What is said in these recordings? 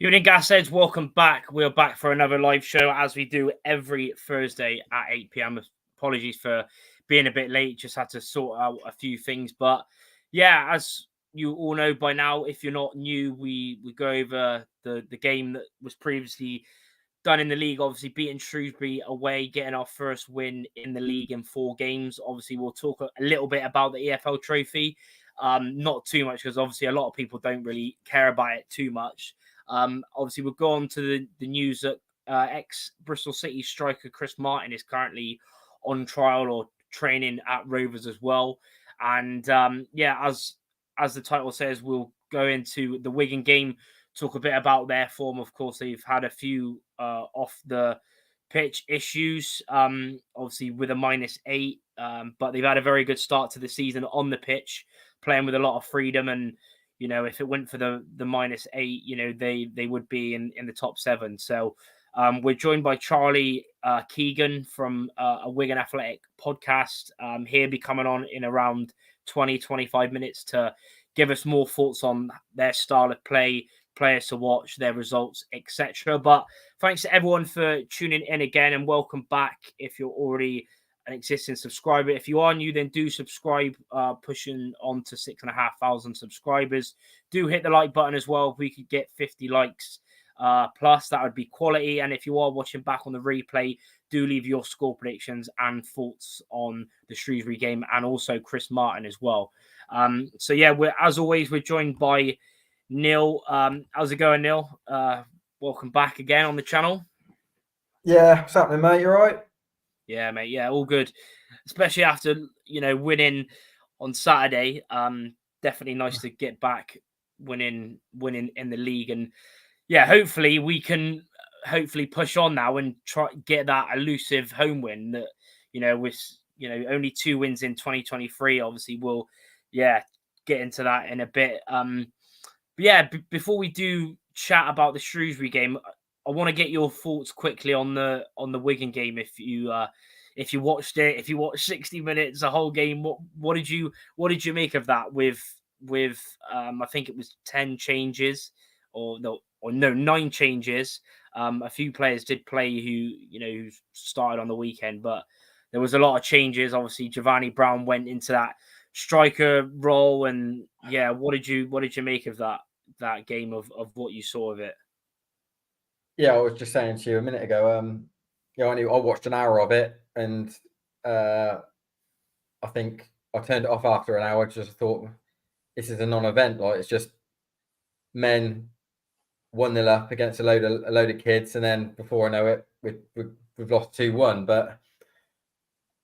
Evening, Gasheads. Welcome back. We're back for another live show as we do every Thursday at 8 p.m. Apologies for being a bit late. Just had to sort out a few things. But yeah, as you all know by now, if you're not new, we go over the game that was previously done in the league. Obviously, beating Shrewsbury away, getting our first win in the league in 4 games. Obviously, we'll talk a little bit about the EFL Trophy. Not too much because obviously a lot of people don't really care about it too much. Obviously, we'll go on to the news that ex-Bristol City striker Chris Martin is currently on trial or training at Rovers as well. And as the title says, we'll go into the Wigan game, talk a bit about their form. Of course, they've had a few off the pitch issues, obviously with a -8, but they've had a very good start to the season on the pitch, playing with a lot of freedom. And if it went for the -8, they would be in the top 7. So we're joined by Charlie Keegan from a Wigan Athletic podcast. He'll be coming on in around 20-25 minutes to give us more thoughts on their style of play, players to watch, their results, etc. But thanks to everyone for tuning in again, and welcome back if you're already an existing subscriber. If you are new, then do subscribe, pushing on to 6,500 subscribers. Do hit the like button as well. If we could get 50 likes plus, that would be quality. And if you are watching back on the replay, do leave your score predictions and thoughts on the Shrewsbury game and also Chris Martin as well. So yeah, as always, we're joined by Neil. How's it going, Neil? Welcome back again on the channel. Yeah, what's happening, mate? You all right? Yeah, mate. Yeah, all good. Especially after, winning on Saturday. Definitely nice to get back winning in the league. And yeah, hopefully we can push on now and try get that elusive home win that, with, only 2 wins in 2023. Obviously, we'll, get into that in a bit. But yeah, before we do chat about the Shrewsbury game, I want to get your thoughts quickly on the Wigan game. If you watched it, if you watched 60 minutes, the whole game, what did you make of that? With I think it was 10 changes, or 9 changes. A few players did play who started on the weekend, but there was a lot of changes. Obviously, Giovanni Brown went into that striker role, and yeah, what did you make of that game of what you saw of it? Yeah, I was just saying to you a minute ago. I watched an hour of it, and I think I turned it off after an hour. Just thought this is a non-event. Like, it's just men 1-0 up against a load of kids, and then before I know it, we've lost 2-1. But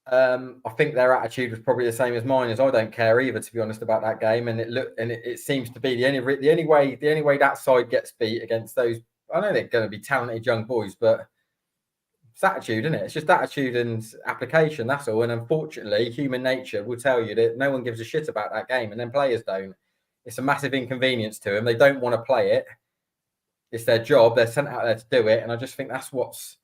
I think their attitude was probably the same as mine. As I don't care either, to be honest, about that game. And it seems to be the only way that side gets beat against those. I know they're going to be talented young boys, but it's attitude, isn't it? It's just attitude and application, that's all. And unfortunately, human nature will tell you that no one gives a shit about that game, and then players don't. It's a massive inconvenience to them. They don't want to play it. It's their job. They're sent out there to do it, and I just think that's what's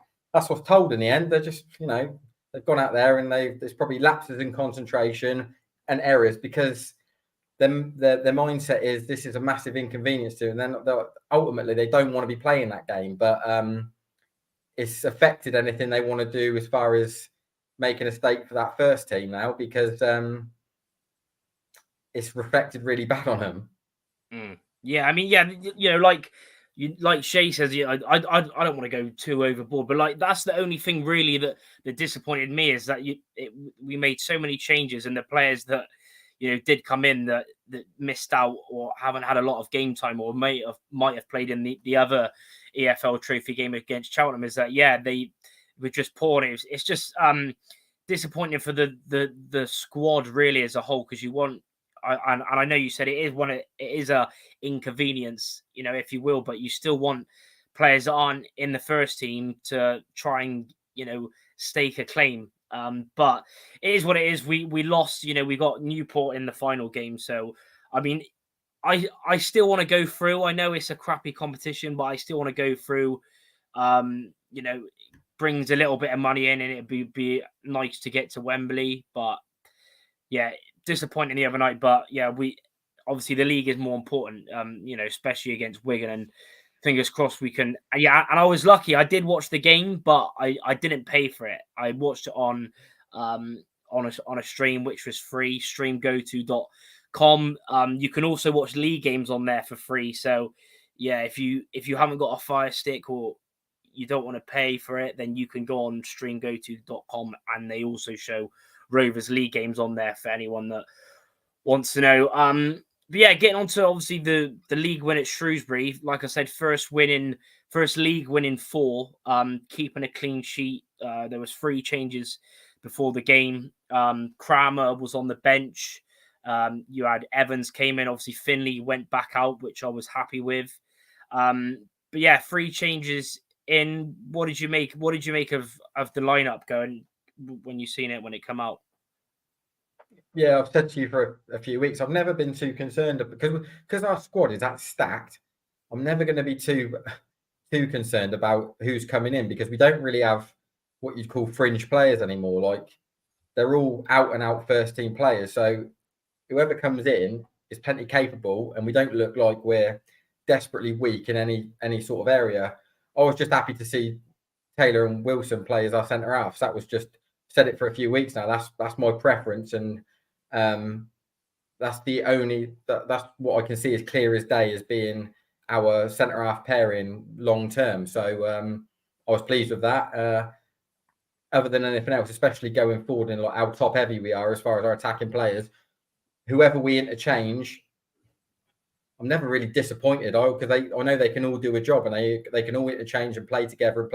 told in the end. They're just, they've gone out there and there's probably lapses in concentration and errors because their mindset is this is a massive inconvenience to them. And then ultimately they don't want to be playing that game, but it's affected anything they want to do as far as making a stake for that first team now, because it's reflected really bad on them. Yeah, I mean, yeah, like Shay says, I don't want to go too overboard, but like that's the only thing really that disappointed me is that we made so many changes, and the players that did come in that missed out or haven't had a lot of game time or might have played in the other EFL Trophy game against Cheltenham is that they were just poor. It's just disappointing for the squad really as a whole, because you want. And I know you said it is a inconvenience, if you will, but you still want players that aren't in the first team to try and stake a claim. But it is what it is. We lost. We got Newport in the final game, so I mean, I still want to go through. I know it's a crappy competition, but I still want to go through. Brings a little bit of money in, and it'd be nice to get to Wembley, but yeah. Disappointing the other night, but yeah, we obviously the league is more important, especially against Wigan, and fingers crossed we can. Yeah, and I was lucky. I did watch the game, but I didn't pay for it. I watched it on a stream which was free, streamgoto.com. You can also watch league games on there for free. So yeah, if you haven't got a Fire Stick or you don't want to pay for it, then you can go on streamgoto.com, and they also show Rovers league games on there for anyone that wants to know. But yeah, getting on to obviously the league win at Shrewsbury. Like I said, first league win in 4, keeping a clean sheet. There was 3 changes before the game. Crama was on the bench. You had Evans came in. Obviously, Finley went back out, which I was happy with. But yeah, 3 changes in. What did you make? What did you make of the lineup going when you seen it when it come out? Yeah, I've said to you for a few weeks, I've never been too concerned because our squad is that stacked. I'm never going to be too concerned about who's coming in because we don't really have what you'd call fringe players anymore. Like they're all out and out first team players. So whoever comes in is plenty capable, and we don't look like we're desperately weak in any sort of area. I was just happy to see Taylor and Wilson play as our centre halves. That was just said it for a few weeks now. That's my preference, and that's the only that's what I can see as clear as day as being our centre half pairing long term. So I was pleased with that. Other than anything else, especially going forward and like how top heavy we are as far as our attacking players, whoever we interchange, I'm never really disappointed because I know they can all do a job and they can all interchange and play together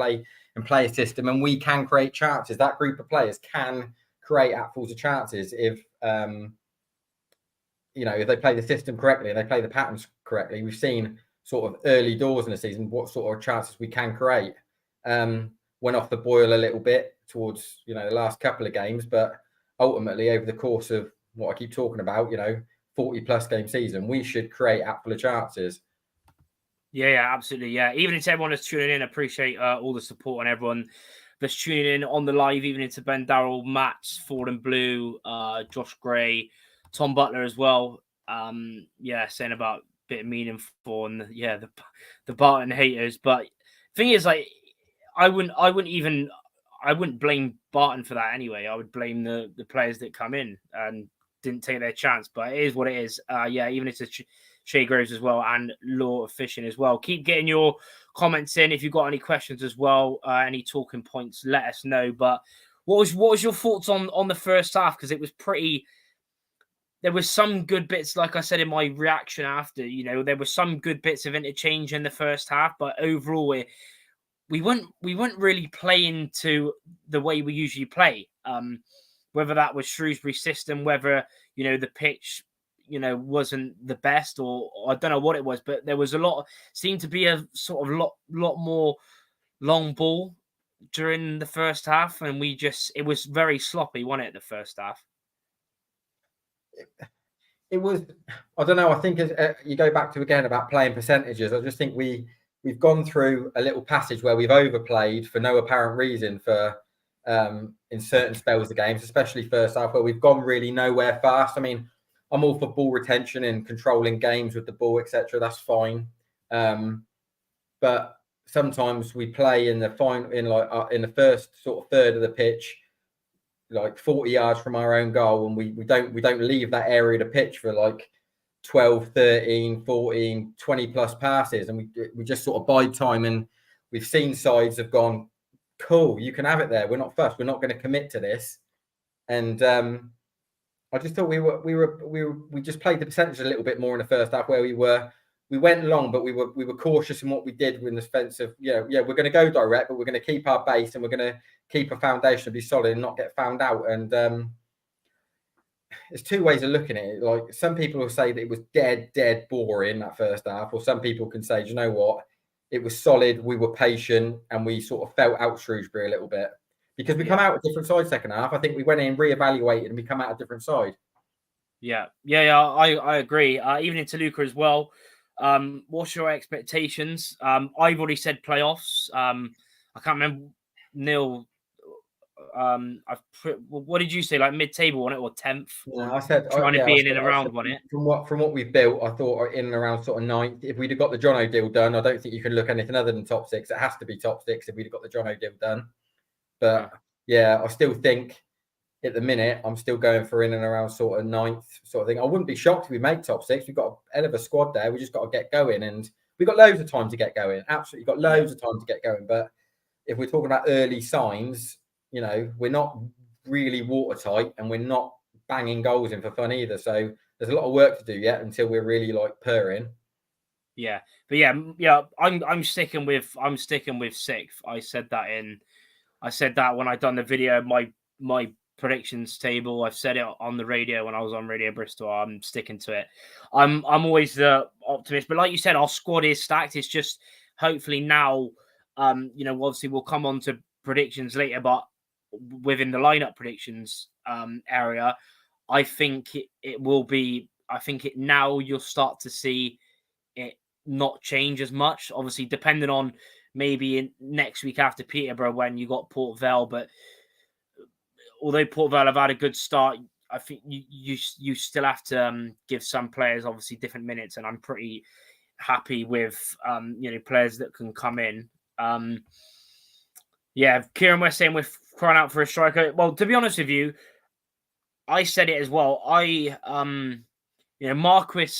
and play a system, and we can create chances. That group of players can create apples of chances if if they play the system correctly and they play the patterns correctly. We've seen sort of early doors in the season what sort of chances we can create. Went off the boil a little bit towards the last couple of games, but ultimately over the course of what I keep talking about, 40 plus game season, we should create apple of chances. Yeah, absolutely. Yeah, even if everyone is tuning in, I appreciate all the support and everyone that's tuning in on the live, even into Ben Darrell, Matt, Ford and Blue, Josh Gray, Tom Butler as well. Saying about a bit of meaningful and the Barton haters. But thing is, like, I wouldn't blame Barton for that anyway. I would blame the players that come in and didn't take their chance. But it is what it is. Even if it's Shea Groves as well and Law of Fishing as well. Keep getting your comments in if you've got any questions as well, any talking points, let us know. But what was your thoughts on the first half? Because it was pretty. There was some good bits, like I said in my reaction after. There were some good bits of interchange in the first half, but overall we weren't really playing to the way we usually play. Whether that was Shrewsbury system, whether the pitch wasn't the best, or I don't know what it was, but there was seemed to be a sort of lot more long ball during the first half, and it was very sloppy, wasn't it, the first half? It was, I don't know, I think as you go back to again about playing percentages, I just think we've gone through a little passage where we've overplayed for no apparent reason for in certain spells of the games, especially first half, where we've gone really nowhere fast. I mean, I'm all for ball retention and controlling games with the ball, etc. That's fine, but sometimes we play in the first sort of third of the pitch, like 40 yards from our own goal, and we don't leave that area of the pitch for like 12, 13, 14, 20 plus passes, and we just sort of bide time. And we've seen sides have gone, cool, you can have it there. We're not fussed. We're not going to commit to this. And I just thought we just played the percentage a little bit more in the first half, where we went long, but we were cautious in what we did in the sense of, we're going to go direct, but we're going to keep our base and we're going to keep a foundation, be solid and not get found out. And there's 2 ways of looking at it. Like, some people will say that it was dead boring that first half, or some people can say, do you know what? It was solid. We were patient and we sort of felt out Shrewsbury a little bit because we come out a different side second half. I think we went in, reevaluated, and we come out a different side. Yeah. I agree. Even in Toluca as well. What's your expectations? I've already said playoffs. I can't remember, Neil. what did you say? Like mid-table on it or 10th? Yeah, I said trying to be in and around I on it. From what we've built, I thought in and around sort of 9th. If we'd have got the Jono deal done, I don't think you can look anything other than top 6. It has to be top 6 if we'd have got the Jono deal done. But yeah, I still think at the minute I'm still going for in and around sort of 9th sort of thing. I wouldn't be shocked if we made top 6. We've got a hell of a squad there. We just got to get going, and we've got loads of time to get going. Absolutely got loads of time to get going. But if we're talking about early signs, you know, we're not really watertight, and we're not banging goals in for fun either. So there's a lot of work to do yet until we're really like purring. Yeah, but yeah, I'm sticking with 6th. I said that when I done the video, my predictions table. I've said it on the radio when I was on Radio Bristol. I'm sticking to it. I'm always the optimist, but like you said, our squad is stacked. It's just hopefully now, you know, obviously we'll come on to predictions later, but within the lineup predictions area, I think it will be. I think now you'll start to see it not change as much. Obviously, depending on maybe next week after Peterborough when you got Port Vale, but although Port Vale have had a good start, I think you still have to give some players obviously different minutes, and I'm pretty happy with you know, players that can come in. Yeah, Kieran, we're saying we're crying out for a striker. Well, to be honest with you, I said it as well. You know, Marquis,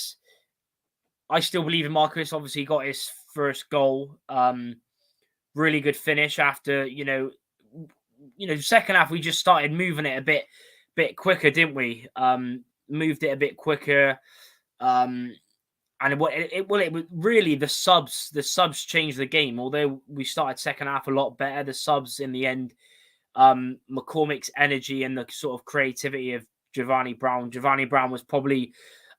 I still believe in Marquis. Obviously, he got his first goal. Really good finish after, you know, second half we just started moving it a bit quicker, didn't we? Moved it a bit quicker. And it was really the subs changed the game. Although we started second half a lot better, the subs in the end, McCormick's energy and the sort of creativity of Giovanni Brown. Giovanni Brown was probably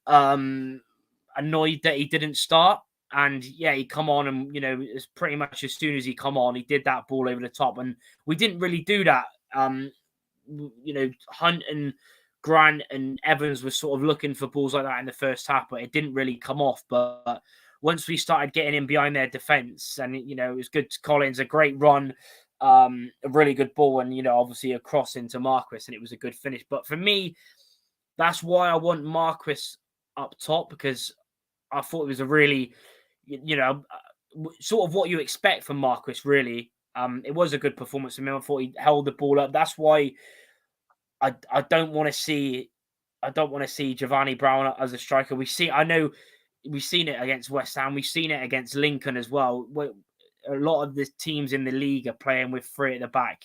annoyed that he didn't start. And yeah, he come on, and you know, it's pretty much as soon as he come on, he did that ball over the top, and we didn't really do that. You know, Hunt and Grant and Evans were sort of looking for balls like that in the first half, but it didn't really come off. But once we started getting in behind their defense, and you know, it was good. Collins, a great run, a really good ball, and you know, obviously a cross into Marquis, and it was a good finish. But for me, that's why I want Marquis up top, because I thought it was a really, you know, sort of what you expect from Marquis, really. It was a good performance from him. I thought he held the ball up. That's why I don't want to see Giovanni Brown as a striker. I know we've seen it against West Ham. We've seen it against Lincoln as well. A lot of the teams in the league are playing with 3 at the back.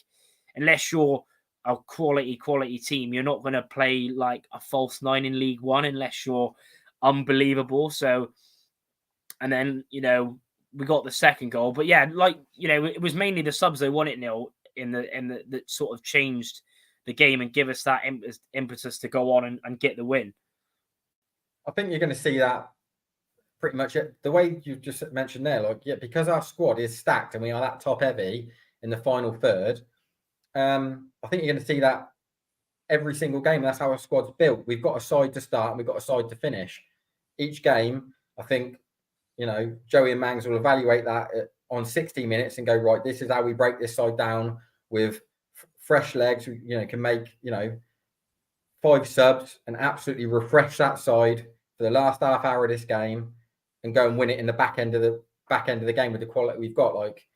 Unless you're a quality team, you're not going to play like a false 9 in League One unless you're unbelievable. So, and then, you know, we got the second goal, but yeah, like, you know, it was mainly the subs they won it nil in the that sort of changed the game and give us that impetus to go on and get the win. I think you're going to see that pretty much the way you just mentioned there, like, yeah, because our squad is stacked and we are that top heavy in the final third. I think you're going to see that every single game. That's how our squad's built. We've got a side to start and we've got a side to finish. Each game, I think, you know, Joey and Mangs will evaluate that on 60 minutes and go, right, this is how we break this side down with fresh legs. You know, can make, you know, 5 subs and absolutely refresh that side for the last half hour of this game and go and win it in the back end of the game with the quality we've got. Like,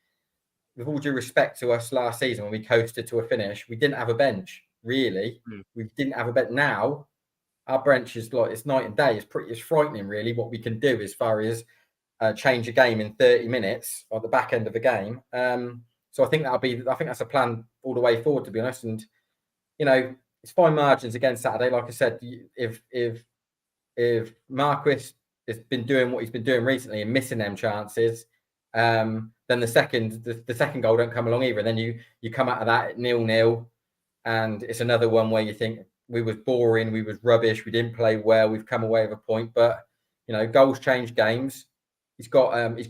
with all due respect to us last season when we coasted to a finish, we didn't have a bench, really. We didn't have a bench. Now, our bench is like, it's night and day. It's frightening, really, what we can do as far as change a game in 30 minutes at the back end of the game. So I think that's a plan all the way forward, to be honest. And, you know, it's fine margins against Saturday. Like I said, if Marquis has been doing what he's been doing recently and missing them chances, then the second goal don't come along either. And then you come out of that at 0-0, and it's another one where you think we was boring, we was rubbish, we didn't play well, we've come away with a point. But you know, goals change games. He's got his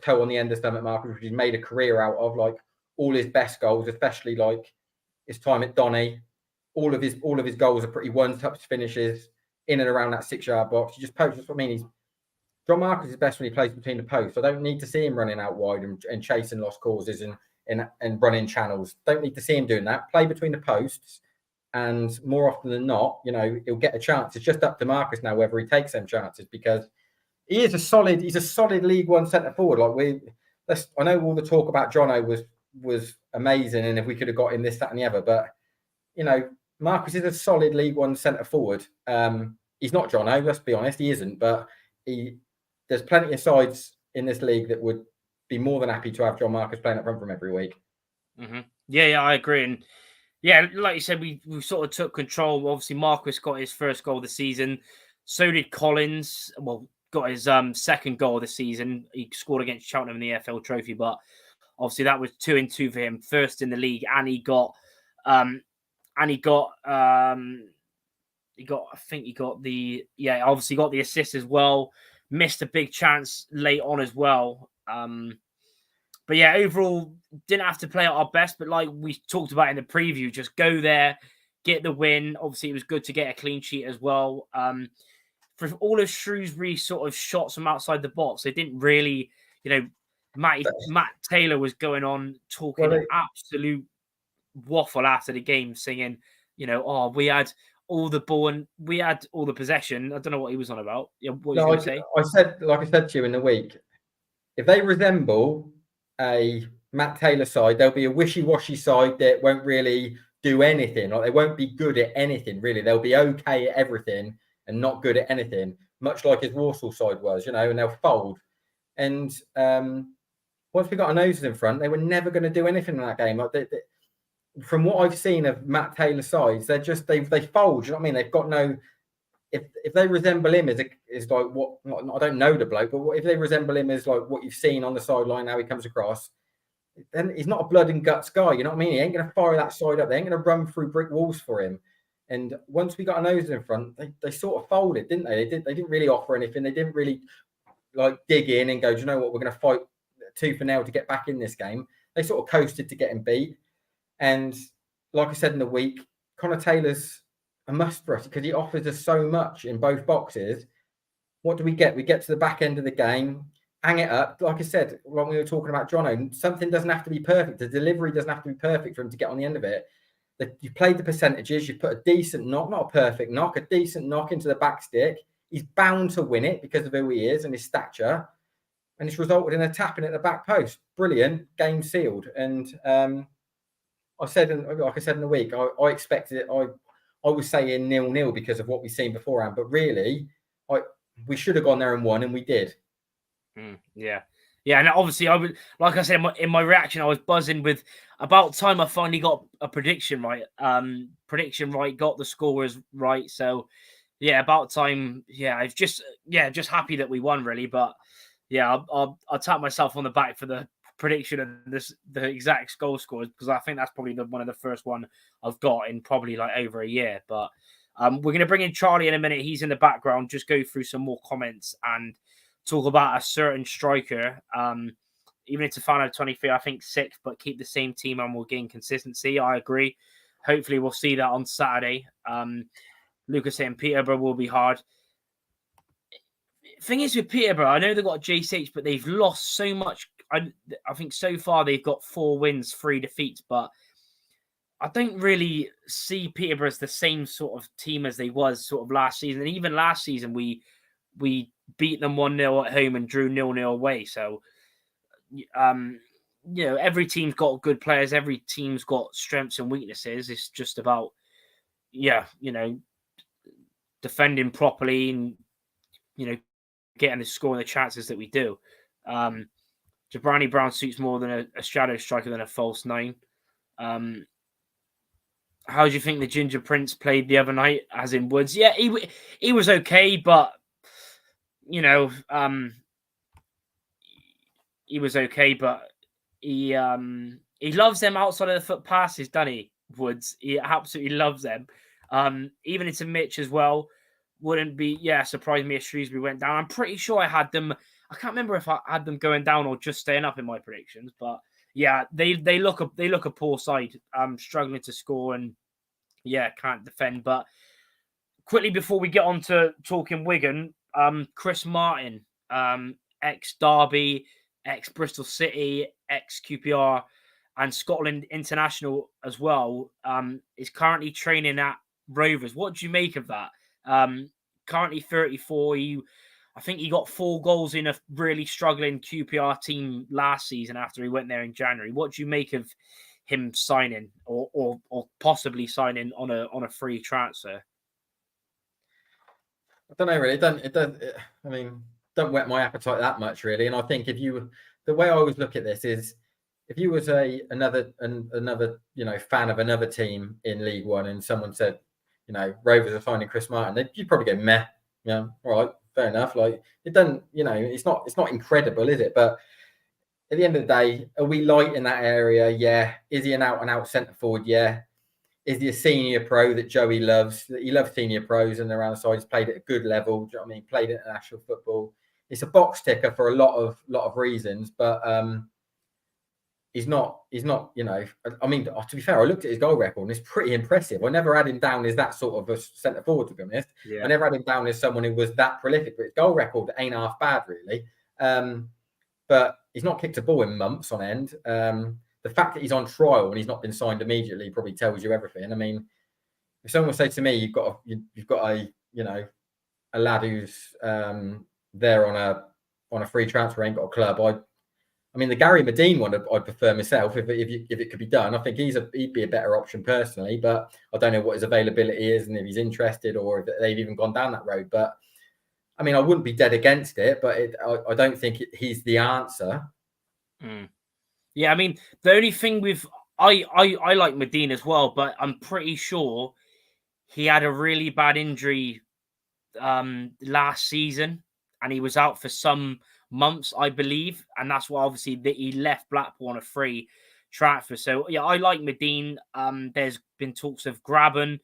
toe on the end of something, Marquis, which he's made a career out of. Like, all his best goals, especially like his time at Donny, all of his goals are pretty one-touch finishes in and around that 6-yard box. He just pokes. That's what I mean. John Marquis is best when he plays between the posts. I don't need to see him running out wide and chasing lost causes and and running channels. Don't need to see him doing that. Play between the posts, and more often than not, he'll get a chance. It's just up to Marcus now whether he takes them chances, because he's a solid League One centre forward. I know all the talk about Jono was amazing, and if we could have got him this, that, and the other, but Marcus is a solid League One centre forward. He's not Jono, let's be honest, he isn't, but there's plenty of sides in this league that would be more than happy to have John Marcus playing up front from every week. Mm-hmm. Yeah, I agree. And yeah, like you said, we sort of took control. Obviously, Marquis got his first goal of the season. So did Collins. Well, got his second goal of the season. He scored against Cheltenham in the EFL Trophy, but obviously that was 2-2 for him, first in the league, and he got obviously got the assist as well. Missed a big chance late on as well. But yeah, overall, didn't have to play at our best, but like we talked about in the preview, just go there, get the win. Obviously, it was good to get a clean sheet as well. For all of Shrewsbury sort of shots from outside the box, they didn't really, Matt Taylor was going on talking absolute waffle after the game, singing, we had all the ball and we had all the possession. I don't know what he was on about. What was going to say? I said to you in the week, if they resemble a Matt Taylor side, there'll be a wishy-washy side that won't really do anything. Like, they won't be good at anything, really. They'll be okay at everything and not good at anything, much like his Walsall side was, and they'll fold. And once we got our noses in front, they were never going to do anything in that game. Like, from what I've seen of Matt Taylor sides, they fold. You know what I mean? They've got no. If they resemble him as like what, I don't know the bloke, but if they resemble him as like what you've seen on the sideline, how he comes across, then he's not a blood and guts guy. You know what I mean? He ain't going to fire that side up. They ain't going to run through brick walls for him. And once we got our noses in front, they sort of folded, didn't they? They didn't really offer anything. They didn't really like dig in and go, do you know what? We're going to fight tooth and nail to get back in this game. They sort of coasted to getting beat. And like I said in the week, Connor Taylor's a must for us because he offers us so much in both boxes. What do we get? We get to the back end of the game, hang it up. Like I said, when we were talking about Jono, something doesn't have to be perfect. The delivery doesn't have to be perfect for him to get on the end of it. You've played the percentages. You've put a decent knock, not a perfect knock, a decent knock into the back stick. He's bound to win it because of who he is and his stature. And it's resulted in a tapping at the back post. Brilliant. Game sealed. And like I said in the week, I expected it. I was saying 0-0 because of what we've seen beforehand. But really, we should have gone there and won, and we did. Yeah. And obviously, like I said in my reaction, I was buzzing with about time I finally got a prediction right. Got the scorers right. So, yeah, about time. Yeah, I've just happy that we won, really. But yeah, I'll tap myself on the back for the prediction and the exact goal scores, because I think that's probably one of the first one I've got in probably like over a year. But we're going to bring in Charlie in a minute. He's in the background. Just go through some more comments and talk about a certain striker. Even if it's a FanHub 23, I think 6th, but keep the same team and we'll gain consistency. I agree. Hopefully we'll see that on Saturday. Lucas saying Peterborough will be hard. Thing is with Peterborough, I know they've got JCH, but they've lost so much. I think so far they've got 4 wins, 3 defeats, but I don't really see Peterborough as the same sort of team as they was sort of last season. And even last season, we beat them 1-0 at home and drew 0-0 away. So, every team's got good players. Every team's got strengths and weaknesses. It's just about, defending properly and, getting the score and the chances that we do. Jabrani Brown suits more than a shadow striker than a false 9. How do you think the Ginger Prince played the other night, as in Woods? Yeah, he was okay, but he was okay, but he loves them outside of the foot passes, doesn't he? Woods, he absolutely loves them. Even into Mitch as well. Wouldn't be surprised me if Shrewsbury went down. I'm pretty sure I had them. I can't remember if I had them going down or just staying up in my predictions, but yeah, they look a poor side, struggling to score and can't defend. But quickly before we get on to talking Wigan, Chris Martin, ex Derby, ex Bristol City, ex QPR, and Scotland international as well, is currently training at Rovers. What do you make of that? Currently 34. I think he got 4 goals in a really struggling QPR team last season after he went there in January. What do you make of him signing or possibly signing on a free transfer? I don't know really. I mean, don't whet my appetite that much really. And I think the way I always look at this is, if you was another fan of another team in League One and someone said, Rovers are signing Chris Martin, you'd probably go meh. Yeah, all right, fair enough. Like, it doesn't, it's not incredible, is it? But at the end of the day, are we light in that area? Yeah. Is he an out and out centre forward? Yeah. Is he a senior pro that Joey loves? He loves senior pros and they're around the side. He's played at a good level. Do you know what I mean? Played international football. It's a box ticker for a lot of reasons, but he's not, I mean, to be fair, I looked at his goal record and it's pretty impressive. I never had him down as that sort of a centre forward, to be honest. Yeah. I never had him down as someone who was that prolific, but his goal record ain't half bad, really. But he's not kicked a ball in months on end. The fact that he's on trial and he's not been signed immediately probably tells you everything. I mean, if someone would say to me, you've got a lad who's there on a free transfer, ain't got a club, I mean, the Gary Medine one, I'd prefer myself if it could be done. I think he'd be a better option personally, but I don't know what his availability is and if he's interested or if they've even gone down that road. But I mean, I wouldn't be dead against it, but I don't think he's the answer. Yeah, I mean, the only thing I like Medine as well, but I'm pretty sure he had a really bad injury last season, and he was out for some months, I believe, and that's why obviously he left Blackpool on a free transfer. So yeah, I like Medine. There's been talks of Graben.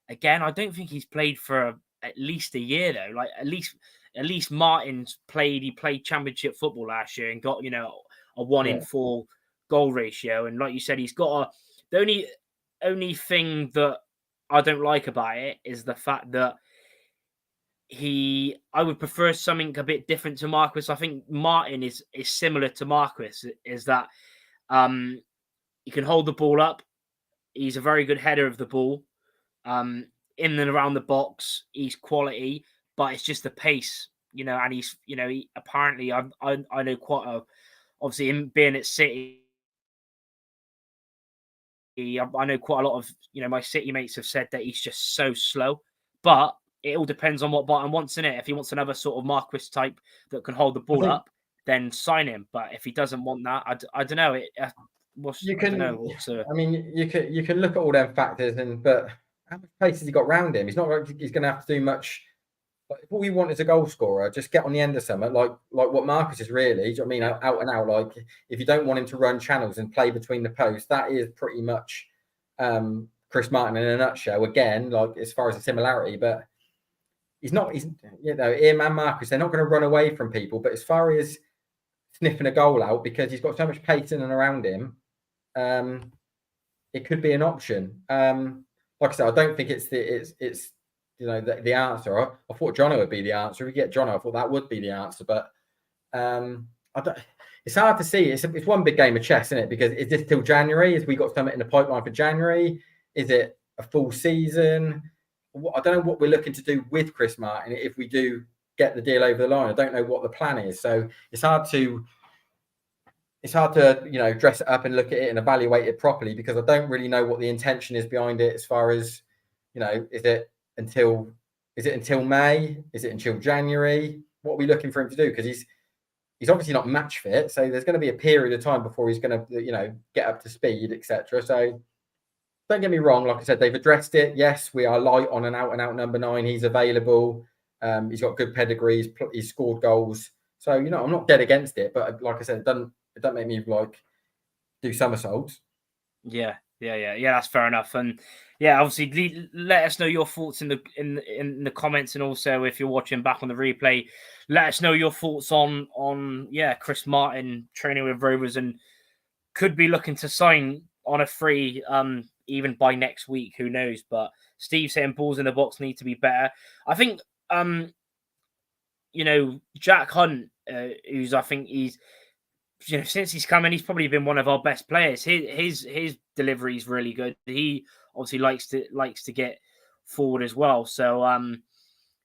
Again, I don't think he's played for at least a year though. Like at least Martin's played. He played Championship football last year and got a 1 in 4 goal ratio. And like you said, he's got the only thing that I don't like about it is the fact that I would prefer something a bit different to Marquis. I think Martin is similar to Marquis, is that he can hold the ball up. He's a very good header of the ball. In and around the box, he's quality, but it's just the pace, and he's, apparently I know quite obviously him being at City, I know quite a lot of, my City mates have said that he's just so slow, but it all depends on what Barton wants in it. If he wants another sort of Marquis type that can hold the ball up, then sign him. But if he doesn't want that, I don't know. I mean, you can look at all them factors, but how much pace has he got round him? He's not like he's going to have to do much. Like, if all you want is a goal scorer, just get on the end of something like what Marcus is really. Do you know what I mean? Out and out. Like, if you don't want him to run channels and play between the posts, that is pretty much Chris Martin in a nutshell. Again, like as far as the similarity, but he's him and Marcus, they're not going to run away from people. But as far as sniffing a goal out, because he's got so much pace in and around him, it could be an option. Like I said, I don't think it's the answer. I thought Jono would be the answer. If we get Jono, I thought that would be the answer. But it's hard to see. It's one big game of chess, isn't it? Because is this till January? Has we got something in the pipeline for January? Is it a full season? I don't know what we're looking to do with Chris Martin if we do get the deal over the line. I don't know what the plan is. So it's hard to dress it up and look at it and evaluate it properly, because I don't really know what the intention is behind it as far as, is it until May? Is it until January? What are we looking for him to do? Because he's obviously not match fit. So there's going to be a period of time before he's going to, get up to speed, etc. So don't get me wrong. Like I said, they've addressed it. Yes, we are light on an out and out number 9. He's available. He's got good pedigree. He's scored goals. So, I'm not dead against it. But like I said, it doesn't make me do somersaults. Yeah, that's fair enough. And yeah, obviously let us know your thoughts in the comments, and also if you're watching back on the replay, let us know your thoughts on Chris Martin training with Rovers and could be looking to sign on a free even by next week, who knows. But Steve saying balls in the box need to be better. I think Jack Hunt, who's, I think he's since he's come in, he's probably been one of our best players. His delivery is really good. He obviously likes to get forward as well. So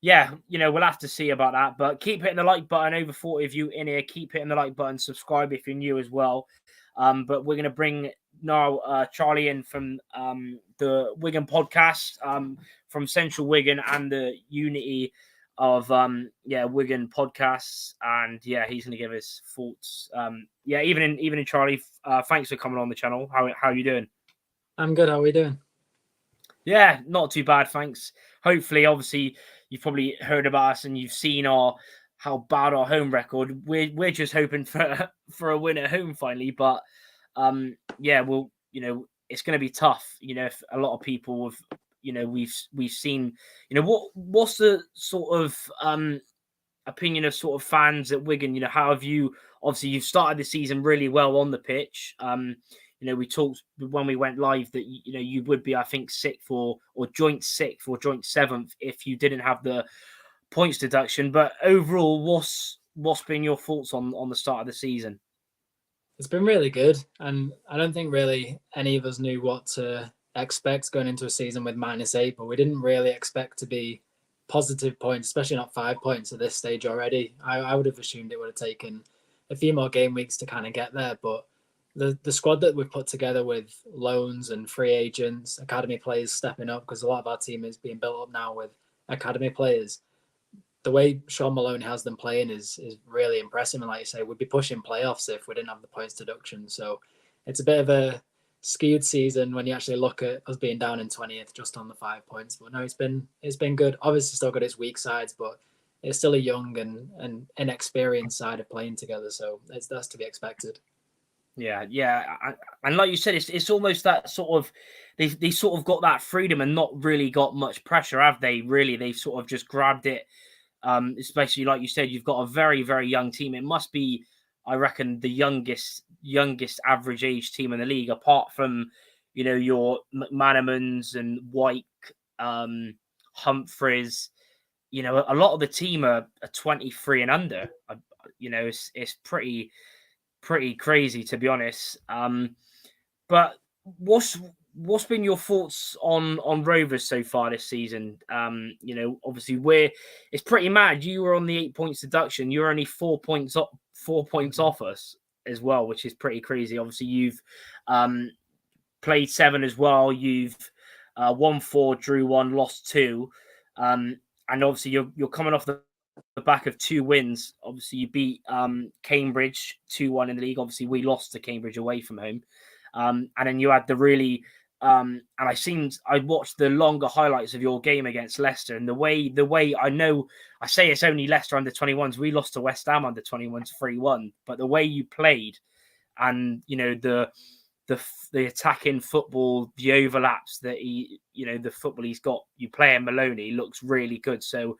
yeah, we'll have to see about that. But keep hitting the like button. Over 40 of you in here. Keep hitting the like button. Subscribe if you're new as well. But we're going to bring now Charlie in from the Wigan podcast, from Central Wigan and the Unity of Wigan podcasts, and he's going to give his thoughts. Evening Charlie. Thanks for coming on the channel. How are you doing? I'm good. How are we doing? Yeah, not too bad, thanks. Hopefully, obviously, you've probably heard about us and you've seen how bad our home record. We're just hoping for a win at home finally, but we'll it's going to be tough. If a lot of people have we've seen what's the sort of opinion of sort of fans at Wigan. How have you? Obviously, you've started the season really well on the pitch. We talked when we went live that you would be, I think, sixth or joint sixth or joint seventh if you didn't have the points deduction. But overall, what's been your thoughts on the start of the season? It's been really good, and I don't think really any of us knew what to expect going into a season with -8, but we didn't really expect to be positive points, especially not 5 points at this stage already. I would have assumed it would have taken a few more game weeks to kind of get there, but the squad that we've put together with loans and free agents, academy players stepping up, because a lot of our team is being built up now with academy players. The way Sean Maloney has them playing is really impressive. And like you say, we'd be pushing playoffs if we didn't have the points deduction. So it's a bit of a skewed season when you actually look at us being down in 20th just on the 5 points. But no, it's been good. Obviously still got its weak sides, but it's still a young and inexperienced side of playing together. So that's to be expected. Yeah, and like you said, it's almost that sort of they sort of got that freedom and not really got much pressure, have they? Really, they've sort of just grabbed it. Especially like you said, you've got a very, very young team. It must be, I reckon, the youngest average age team in the league, apart from your McManamans and White, Humphreys. A lot of the team are 23 and under. It's pretty crazy, to be honest. But what's been your thoughts on Rovers so far this season? Obviously it's pretty mad. You were on the 8 points deduction. You're only 4 points off us as well, which is pretty crazy. Obviously, you've played 7 as well. You've won 4, drew 1, lost 2, and obviously you're coming off the back of 2 wins. Obviously, you beat Cambridge 2-1 in the league. Obviously, we lost to Cambridge away from home. And then you had the really and I watched the longer highlights of your game against Leicester, and the way I know I say it's only Leicester under 21s. We lost to West Ham under 21s 3-1, but the way you played and the attacking football, the overlaps that the football he's got, you play in Maloney looks really good. So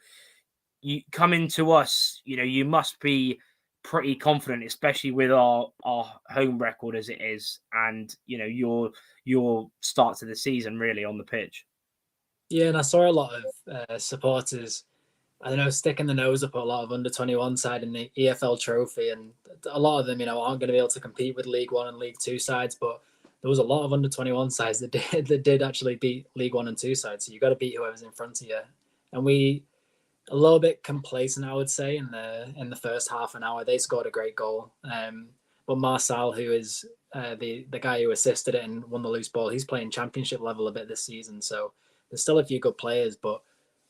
you come into us, you must be pretty confident, especially with our home record as it is, and your start to the season really on the pitch. Yeah, and I saw a lot of supporters, I don't know, sticking the nose up at a lot of under-21 side in the EFL Trophy, and a lot of them, aren't going to be able to compete with League One and League Two sides, but there was a lot of under-21 sides that did actually beat League One and Two sides. So you got to beat whoever's in front of you, and we a little bit complacent, I would say, in the first half an hour. They scored a great goal, but Marcel, who is the guy who assisted it and won the loose ball, he's playing championship level a bit this season. So there's still a few good players, but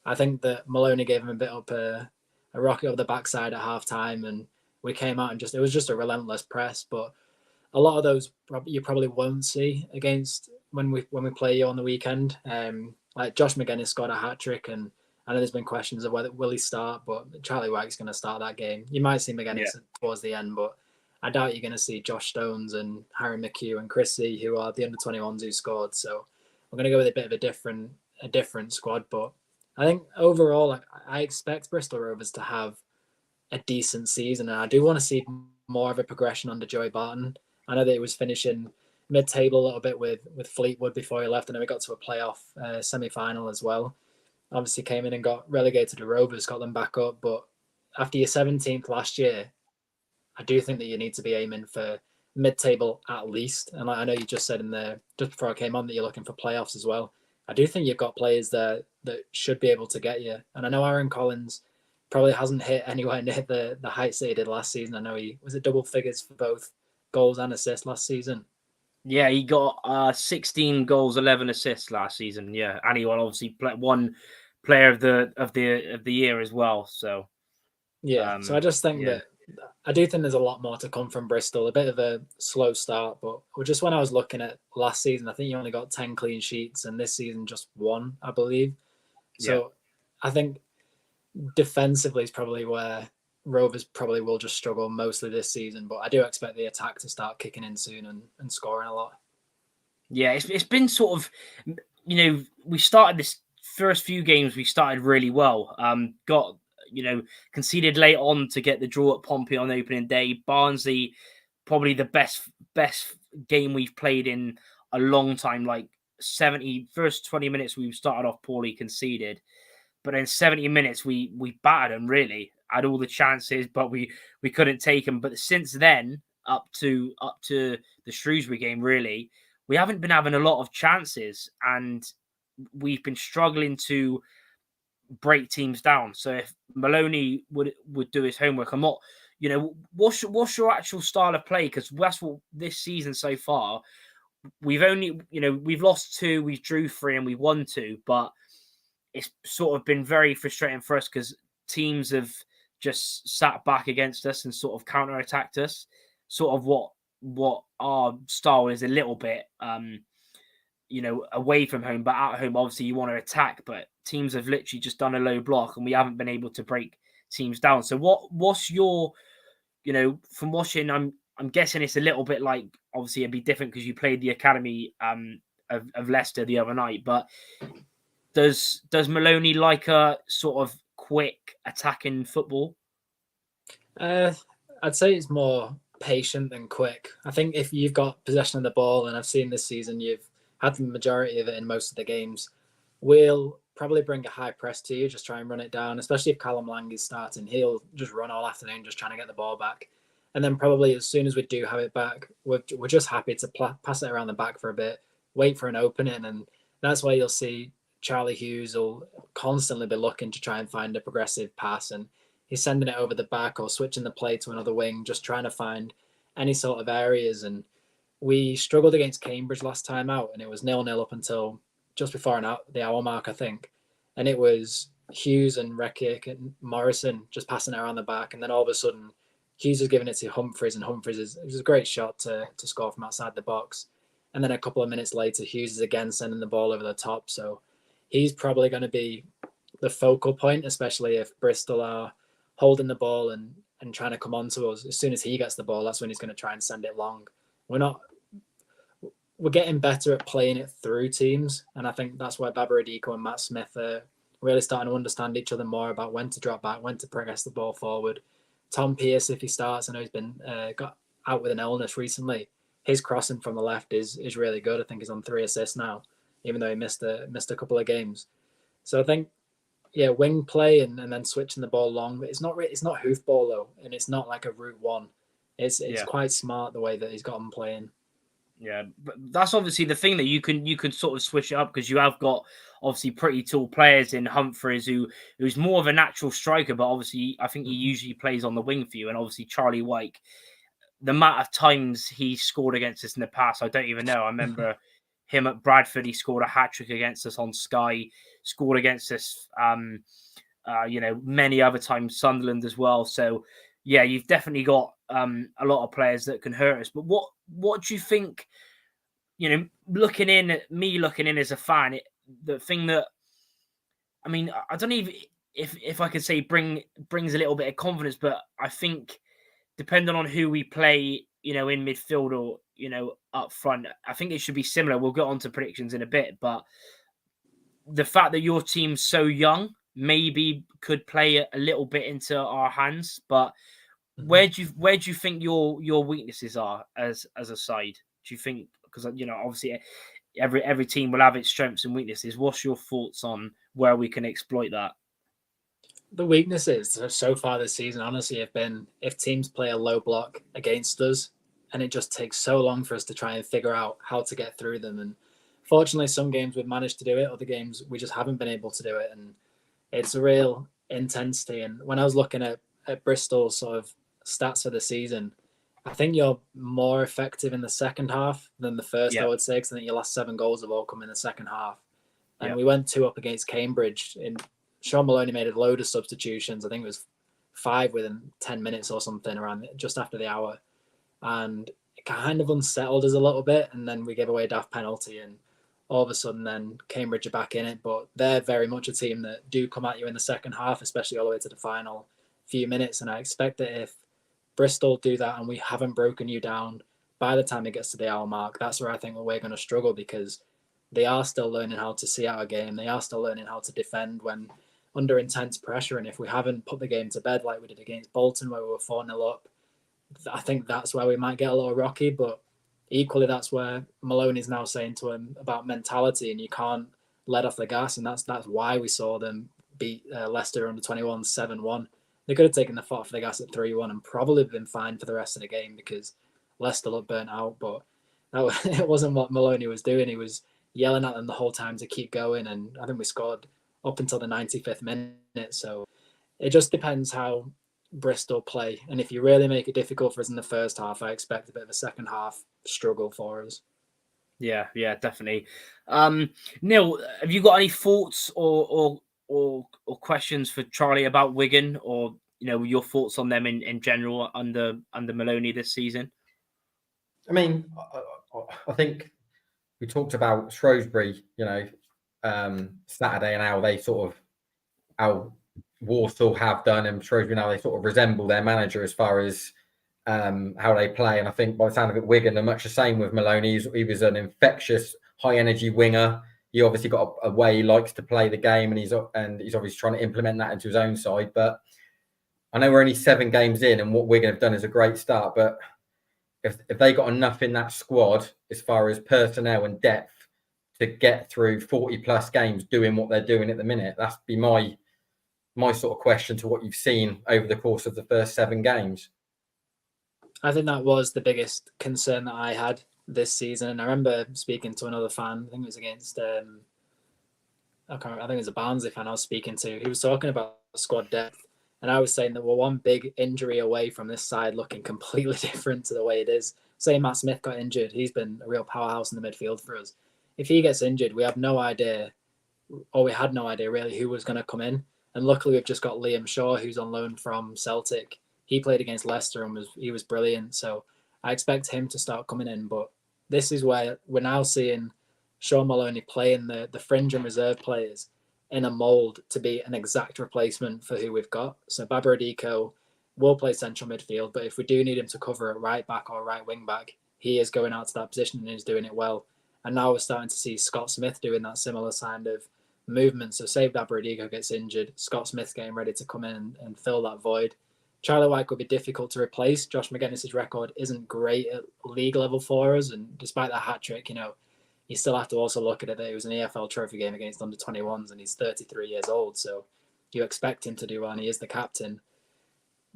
I think that Maloney gave him a bit up a rocket up the backside at half time, and we came out and it was just a relentless press. But a lot of those you probably won't see against when we play you on the weekend. Like Josh McGuinness scored a hat-trick, and I know there's been questions of whether will he start, but Charlie White's going to start that game. You might see McGuinness towards the end, but I doubt you're going to see Josh Stones and Harry McHugh and Chrissy, who are the under-21s who scored. So we're going to go with a bit of a different squad. But I think overall, I expect Bristol Rovers to have a decent season, and I do want to see more of a progression under Joey Barton. I know that he was finishing mid-table a little bit with Fleetwood before he left, and then we got to a playoff semi-final as well. Obviously came in and got relegated to Rovers, got them back up. But after your 17th last year, I do think that you need to be aiming for mid-table at least. And I know you just said in there just before I came on that you're looking for playoffs as well. I do think you've got players there that should be able to get you. And I know Aaron Collins probably hasn't hit anywhere near the heights that he did last season. I know he was at double figures for both goals and assists last season. Yeah, he got 16 goals, 11 assists last season. Yeah, and he won obviously one player of the year as well. So yeah, so I just think that I do think there's a lot more to come from Bristol. A bit of a slow start, but just when I was looking at last season, I think you only got 10 clean sheets, and this season just one, I believe. So I think defensively is probably where Rovers probably will just struggle mostly this season, but I do expect the attack to start kicking in soon and scoring a lot. Yeah, it's been sort of, we started this first few games, we started really well. Got, conceded late on to get the draw at Pompey on opening day. Barnsley, probably the best game we've played in a long time. Like first 20 minutes, we started off poorly, conceded. But in 70 minutes, we battered them, really. Had all the chances, but we couldn't take them. But since then, up to the Shrewsbury game, really, we haven't been having a lot of chances, and we've been struggling to break teams down. So if Maloney would do his homework, I'm not, what's your actual style of play? Because that's what this season so far, we've only, we've lost 2, we've drew 3, and we've won 2, but it's sort of been very frustrating for us because teams have just sat back against us and sort of counter-attacked us. Sort of what our style is a little bit, away from home, but at home, obviously you want to attack, but teams have literally just done a low block and we haven't been able to break teams down. So what's your, from watching, I'm guessing it's a little bit like, obviously it'd be different because you played the academy of Leicester the other night, but does Maloney like a sort of quick attacking football? I'd say it's more patient than quick. I think if you've got possession of the ball, and I've seen this season you've had the majority of it in most of the games, we'll probably bring a high press to you, just try and run it down, especially if Callum Lang is starting. He'll just run all afternoon just trying to get the ball back. And then probably as soon as we do have it back, we're just happy to pass it around the back for a bit, wait for an opening, and that's why you'll see Charlie Hughes will constantly be looking to try and find a progressive pass, and he's sending it over the back or switching the play to another wing, just trying to find any sort of areas. And we struggled against Cambridge last time out, and it was 0-0 up until just before the hour mark, I think. And it was Hughes and Rekic and Morrison just passing it around the back, and then all of a sudden Hughes is giving it to Humphreys, and Humphreys it was a great shot to score from outside the box. And then a couple of minutes later, Hughes is again sending the ball over the top. So he's probably going to be the focal point, especially if Bristol are holding the ball and trying to come on to us. As soon as he gets the ball, that's when he's going to try and send it long. We're getting better at playing it through teams, and I think that's why Babaradiko and Matt Smith are really starting to understand each other more about when to drop back, when to progress the ball forward. Tom Pearce, if he starts, I know he's been got out with an illness recently. His crossing from the left is really good. I think he's on 3 assists now, even though he missed a couple of games. So I think, wing play and then switching the ball long. But it's not hoofball though, and it's not like a route one. It's quite smart the way that he's got him playing. Yeah, but that's obviously the thing that you can sort of switch it up because you have got obviously pretty tall players in Humphreys who's more of a natural striker, but obviously I think he usually plays on the wing for you, and obviously Charlie White. The amount of times he scored against us in the past, I don't even know. I remember him at Bradford. He scored a hat-trick against us on Sky. Scored against us, many other times. Sunderland as well. So, yeah, you've definitely got a lot of players that can hurt us. But what do you think? Looking in as a fan, the thing that, I mean, I don't even if I could say brings a little bit of confidence, but I think depending on who we play, in midfield or, up front, I think it should be similar. We'll get on to predictions in a bit, but the fact that your team's so young maybe could play a little bit into our hands. But where do you think your weaknesses are as a side? Do you think, because obviously every team will have its strengths and weaknesses. What's your thoughts on where we can exploit that? The weaknesses so far this season, honestly, have been if teams play a low block against us, and it just takes so long for us to try and figure out how to get through them. And fortunately, some games we've managed to do it, other games we just haven't been able to do it. And it's a real intensity. And when I was looking at Bristol's sort of stats for the season, I think you're more effective in the second half than the first, I would say, because I think your last 7 goals have all come in the second half. And we went 2 up against Cambridge. Sean Maloney made a load of substitutions. I think it was 5 within 10 minutes or something, around just after the hour. And it kind of unsettled us a little bit. And then we gave away a daft penalty. And all of a sudden, then Cambridge are back in it. But they're very much a team that do come at you in the second half, especially all the way to the final few minutes. And I expect that if Bristol do that and we haven't broken you down by the time it gets to the hour mark, that's where I think we're going to struggle, because they are still learning how to see out a game. They are still learning how to defend when under intense pressure. And if we haven't put the game to bed like we did against Bolton, where we were 4-0 up, I think that's where we might get a little rocky. But equally, that's where Maloney's now saying to him about mentality, and you can't let off the gas. And that's why we saw them beat Leicester under 21 7-1. They could have taken the foot off the gas at 3-1 and probably been fine for the rest of the game, because Leicester looked burnt out. But it wasn't what Maloney was doing. He was yelling at them the whole time to keep going. And I think we scored up until the 95th minute. So it just depends how Bristol play. And if you really make it difficult for us in the first half, I expect a bit of a second half struggle for us. Yeah, definitely. Neil, have you got any thoughts or questions for Charlie about Wigan, or your thoughts on them in general under Maloney this season? I mean, I think we talked about Shrewsbury, Saturday, and how Walsall have done, and Shrewsbury now they sort of resemble their manager as far as how they play. And I think by the sound of it, Wigan are much the same with Maloney. He was an infectious, high energy winger. He obviously got a way he likes to play the game, and he's obviously trying to implement that into his own side. But I know we're only 7 games in, and what Wigan have done is a great start. But if they got enough in that squad as far as personnel and depth to get through 40 plus games doing what they're doing at the minute, that's be my sort of question to what you've seen over the course of the first 7 games. I think that was the biggest concern that I had this season. And I remember speaking to another fan, I think it was against, I can't remember, I think it was a Barnsley fan I was speaking to. He was talking about squad depth. And I was saying that we're one big injury away from this side looking completely different to the way it is. Say Matt Smith got injured. He's been a real powerhouse in the midfield for us. If he gets injured, we have no idea, or we had no idea really, who was going to come in. And luckily, we've just got Liam Shaw, who's on loan from Celtic. He played against Leicester and he was brilliant. So I expect him to start coming in. But this is where we're now seeing Sean Maloney playing the fringe and reserve players in a mould to be an exact replacement for who we've got. So Babaradiko will play central midfield, but if we do need him to cover at right back or right wing back, he is going out to that position and he's doing it well. And now we're starting to see Scott Smith doing that similar kind of movement. So say Babaradiko gets injured, Scott Smith getting ready to come in and fill that void. Charlie White would be difficult to replace. Josh McGuinness's record isn't great at league level for us, and despite that hat trick, you still have to also look at it that it was an EFL Trophy game against under 21s and he's 33 years old. So you expect him to do well and he is the captain.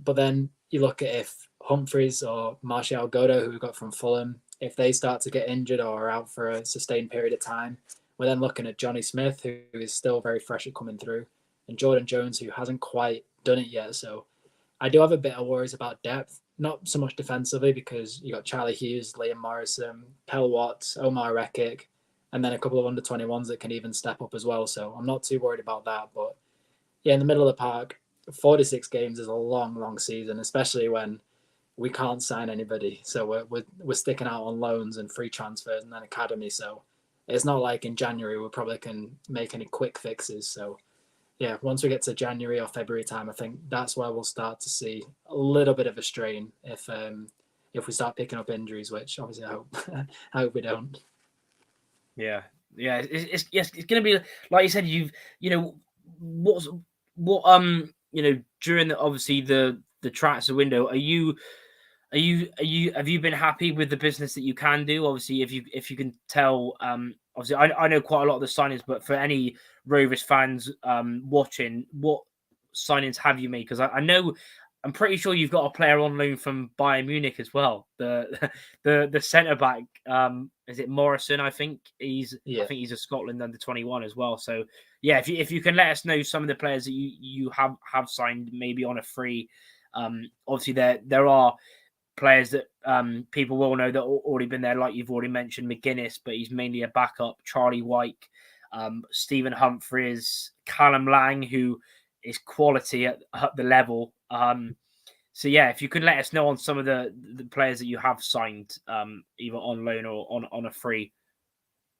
But then you look at if Humphreys or Martial Godo, who we got from Fulham, if they start to get injured or are out for a sustained period of time, we're then looking at Johnny Smith, who is still very fresh at coming through, and Jordan Jones, who hasn't quite done it yet. So I do have a bit of worries about depth, not so much defensively, because you got Charlie Hughes, Liam Morrison, Pell Watts, Omar Rekik, and then a couple of under 21s that can even step up as well. So I'm not too worried about that. But yeah, in the middle of the park, 46 games is a long, long season, especially when we can't sign anybody. So we're sticking out on loans and free transfers and then academy. So it's not like in January we probably can make any quick fixes. So yeah, once we get to January or February time, I think that's where we'll start to see a little bit of a strain if we start picking up injuries, which obviously I hope we don't. Yeah, it's going to be like you said. During obviously the transfer window, have you been happy with the business that you can do? Obviously, if you can tell, obviously I know quite a lot of the signings, but for any Rovers fans watching, what signings have you made? Because I know I'm pretty sure you've got a player on loan from Bayern Munich as well. The centre back, is it Morrison? I think he's a Scotland under-21 as well. So yeah, if you can let us know some of the players that you have signed maybe on a free. Obviously there are players that people will know that already been there, like you've already mentioned, McGuinness, but he's mainly a backup. Charlie White, Stephen Humphries, Callum Lang, who is quality at the level. So yeah, if you could let us know on some of the players that you have signed, either on loan or on a free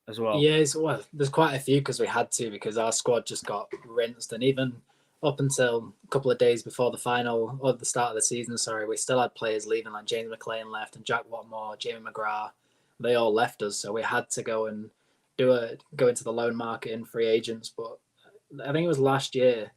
as well. Yeah, well, there's quite a few because we had to, because our squad just got rinsed, and even up until a couple of days before the final, or the start of the season, we still had players leaving, like James McLean left and Jack Watmore, Jamie McGrath. They all left us, so we had to go and go into the loan market in free agents. But I think it was last year,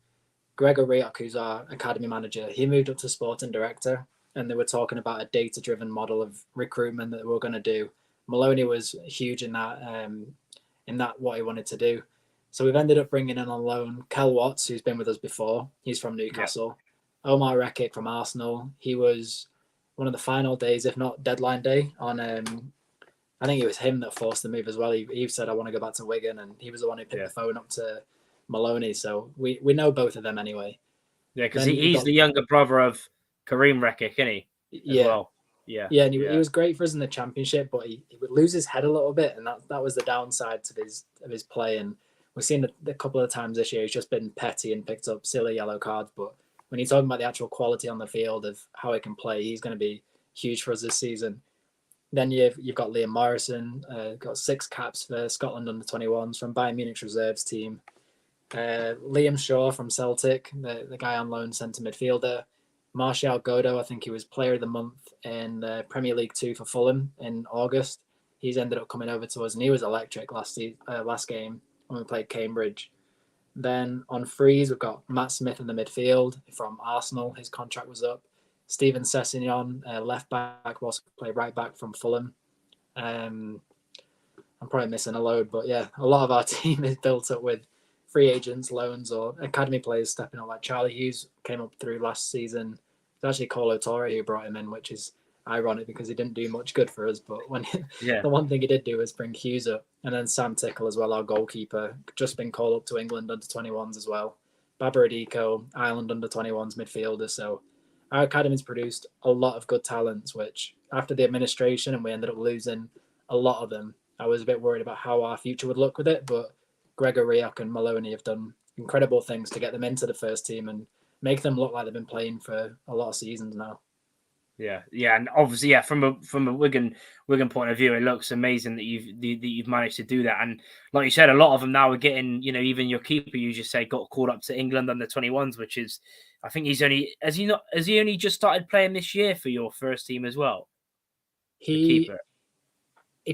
Gregor Riok, who's our academy manager, he moved up to sporting director, and they were talking about a data-driven model of recruitment that we were going to do. Maloney was huge in that what he wanted to do. So we've ended up bringing in on loan Kel Watts, who's been with us before. He's from Newcastle. Yeah. Omar Rekik from Arsenal. He was one of the final days, if not deadline day, on I think it was him that forced the move as well. He said, I want to go back to Wigan, and he was the one who picked the phone up to Maloney. So we know both of them anyway. Yeah, because he's the younger brother of Kareem Rekik, isn't he? Yeah. Well. Yeah, and he was great for us in the championship, but he would lose his head a little bit, and that was the downside to his play. And we've seen a couple of times this year he's just been petty and picked up silly yellow cards. But when you're talking about the actual quality on the field of how he can play, he's going to be huge for us this season. Then you've got Liam Morrison, got 6 caps for Scotland under-21s from Bayern Munich's reserves team. Liam Shaw from Celtic, the guy on loan centre midfielder. Martial Godo, I think he was player of the month in the Premier League 2 for Fulham in August. He's ended up coming over to us, and he was electric last game when we played Cambridge. Then on frees, we've got Matt Smith in the midfield from Arsenal. His contract was up. Steven Sessegnon, left back, was played right back from Fulham. I'm probably missing a load, but yeah, a lot of our team is built up with free agents, loans, or academy players stepping up. Like Charlie Hughes came up through last season. It's actually Colo Torre who brought him in, which is ironic because he didn't do much good for us. But the one thing he did do was bring Hughes up. And then Sam Tickle as well, our goalkeeper, just been called up to England under-21s as well. Babaradiko, Ireland under-21s midfielder. So our academy's produced a lot of good talents, which after the administration, and we ended up losing a lot of them, I was a bit worried about how our future would look with it. But Gregor Riok and Maloney have done incredible things to get them into the first team and make them look like they've been playing for a lot of seasons now. Yeah, and obviously, from a Wigan point of view, it looks amazing that you've managed to do that. And like you said, a lot of them now are getting, even your keeper, you just say, got called up to England under 21s, which is, I think has he only just started playing this year for your first team as well? He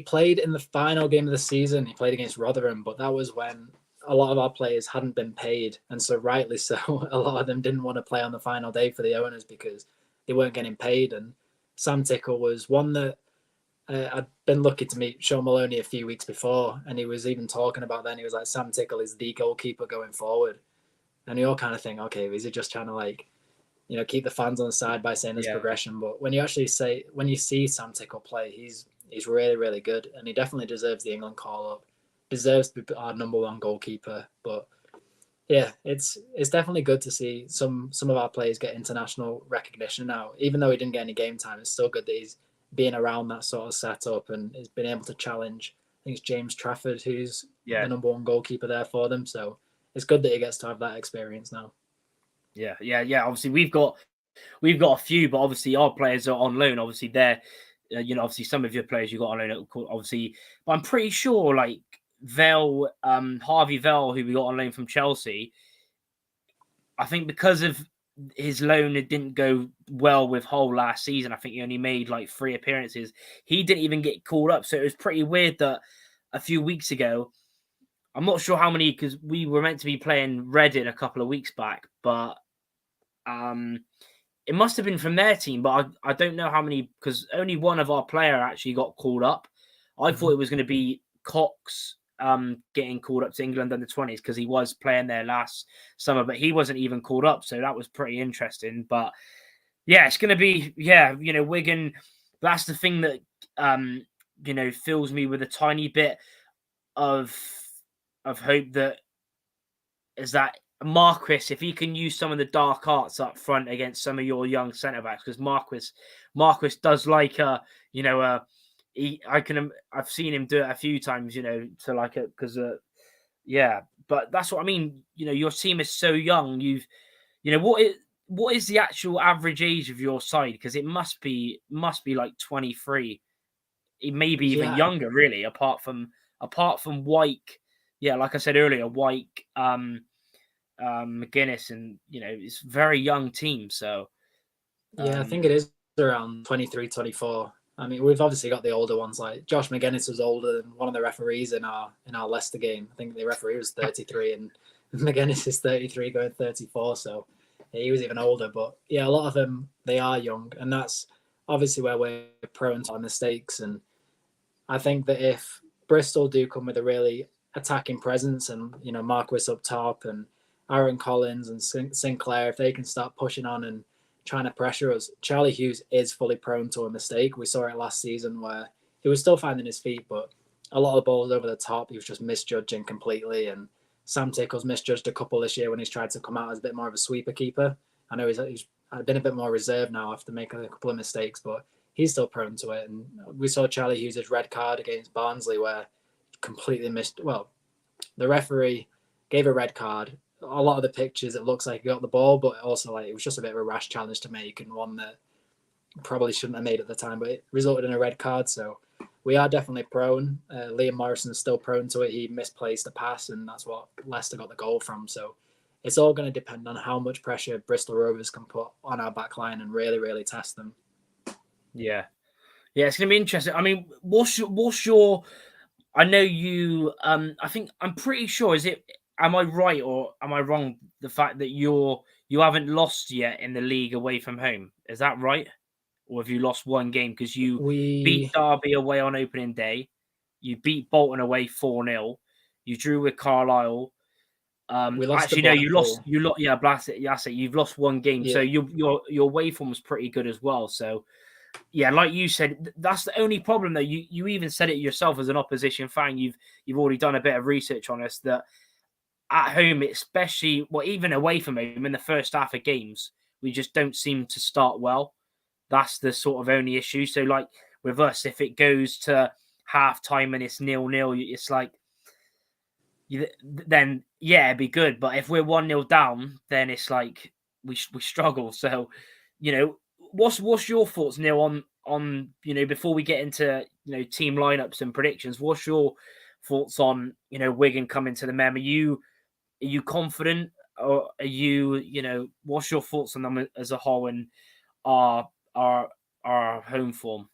played in the final game of the season. He played against Rotherham, but that was when a lot of our players hadn't been paid. And so rightly so, a lot of them didn't want to play on the final day for the owners because they weren't getting paid. And Sam Tickle was one that I'd been lucky to meet Sean Maloney a few weeks before. And he was even talking about then, he was like, Sam Tickle is the goalkeeper going forward. And you all kind of think, okay, is he just trying to keep the fans on the side by saying there's progression? But when you see Sam Tickle play, he's really, really good, and he definitely deserves the England call-up, deserves to be our number one goalkeeper. But yeah, it's definitely good to see some of our players get international recognition now. Even though he didn't get any game time, it's still good that he's being around that sort of setup and has been able to challenge. I think it's James Trafford who's the number one goalkeeper there for them. So it's good that he gets to have that experience now. Yeah. Obviously, we've got a few, but obviously our players are on loan. Obviously, they're obviously some of your players you got on loan, obviously, but I'm pretty sure like Harvey Vell, who we got on loan from Chelsea, I think because of his loan, it didn't go well with Hull last season. I think he only made like 3 appearances. He didn't even get called up, so it was pretty weird that a few weeks ago, I'm not sure how many, because we were meant to be playing Reading a couple of weeks back, but it must have been from their team, but I don't know how many, because only one of our player actually got called up. I thought it was going to be Cox getting called up to England under 20s because he was playing there last summer, but he wasn't even called up. So that was pretty interesting. But yeah, it's going to be, Wigan, that's the thing that, fills me with a tiny bit of hope that is that Marquis, if he can use some of the dark arts up front against some of your young centre backs, because Marquis does like I've seen him do it a few times, but that's what I mean. Your team is so young. What is the actual average age of your side? Because it must be like 23, maybe even younger, really. Apart from Wyke, like I said earlier, Wyke, McGuinness, and it's a very young team. So I think it is around 23, 24. I mean, we've obviously got the older ones. Like Josh McGuinness was older than one of the referees in our Leicester game. I think the referee was 33 and McGuinness is 33 going 34. So he was even older. But yeah, a lot of them, they are young, and that's obviously where we're prone to our mistakes. And I think that if Bristol do come with a really attacking presence and, Marquis up top and Aaron Collins and Sinclair, if they can start pushing on and trying to pressure us, Charlie Hughes is fully prone to a mistake. We saw it last season where he was still finding his feet, but a lot of the balls over the top, he was just misjudging completely. And Sam Tickle's misjudged a couple this year when he's tried to come out as a bit more of a sweeper keeper. I know he's been a bit more reserved now after making a couple of mistakes, but he's still prone to it. And we saw Charlie Hughes' red card against Barnsley where completely missed. Well, the referee gave a red card. A lot of the pictures, it looks like he got the ball, but also it was just a bit of a rash challenge to make and one that probably shouldn't have made at the time, but it resulted in a red card. So we are definitely prone. Liam Morrison is still prone to it. He misplaced a pass, and that's what Leicester got the goal from. So it's all going to depend on how much pressure Bristol Rovers can put on our back line and really, really test them. Yeah, it's going to be interesting. I mean, what's your? I know you. I'm pretty sure. Am I right or am I wrong? The fact that you haven't lost yet in the league away from home, is that right? Or have you lost one game because you beat Derby away on opening day, you beat Bolton away 4-0, you drew with Carlisle. We lost actually no, you lost. Yeah, blast it. That's it. You've lost one game, so your away form was pretty good as well. So yeah, like you said, that's the only problem. Though you even said it yourself as an opposition fan. You've already done a bit of research on us that. At home, especially, even away from home in the first half of games, we just don't seem to start well. That's the sort of only issue. So, like with us, if it goes to half time and it's 0-0, it's like, then it'd be good. But if we're 1-0 down, then it's like we struggle. So, what's your thoughts, Neil, on before we get into team lineups and predictions? What's your thoughts on Wigan coming to the Mem? Are you confident, or are you, what's your thoughts on them as a whole and our home form?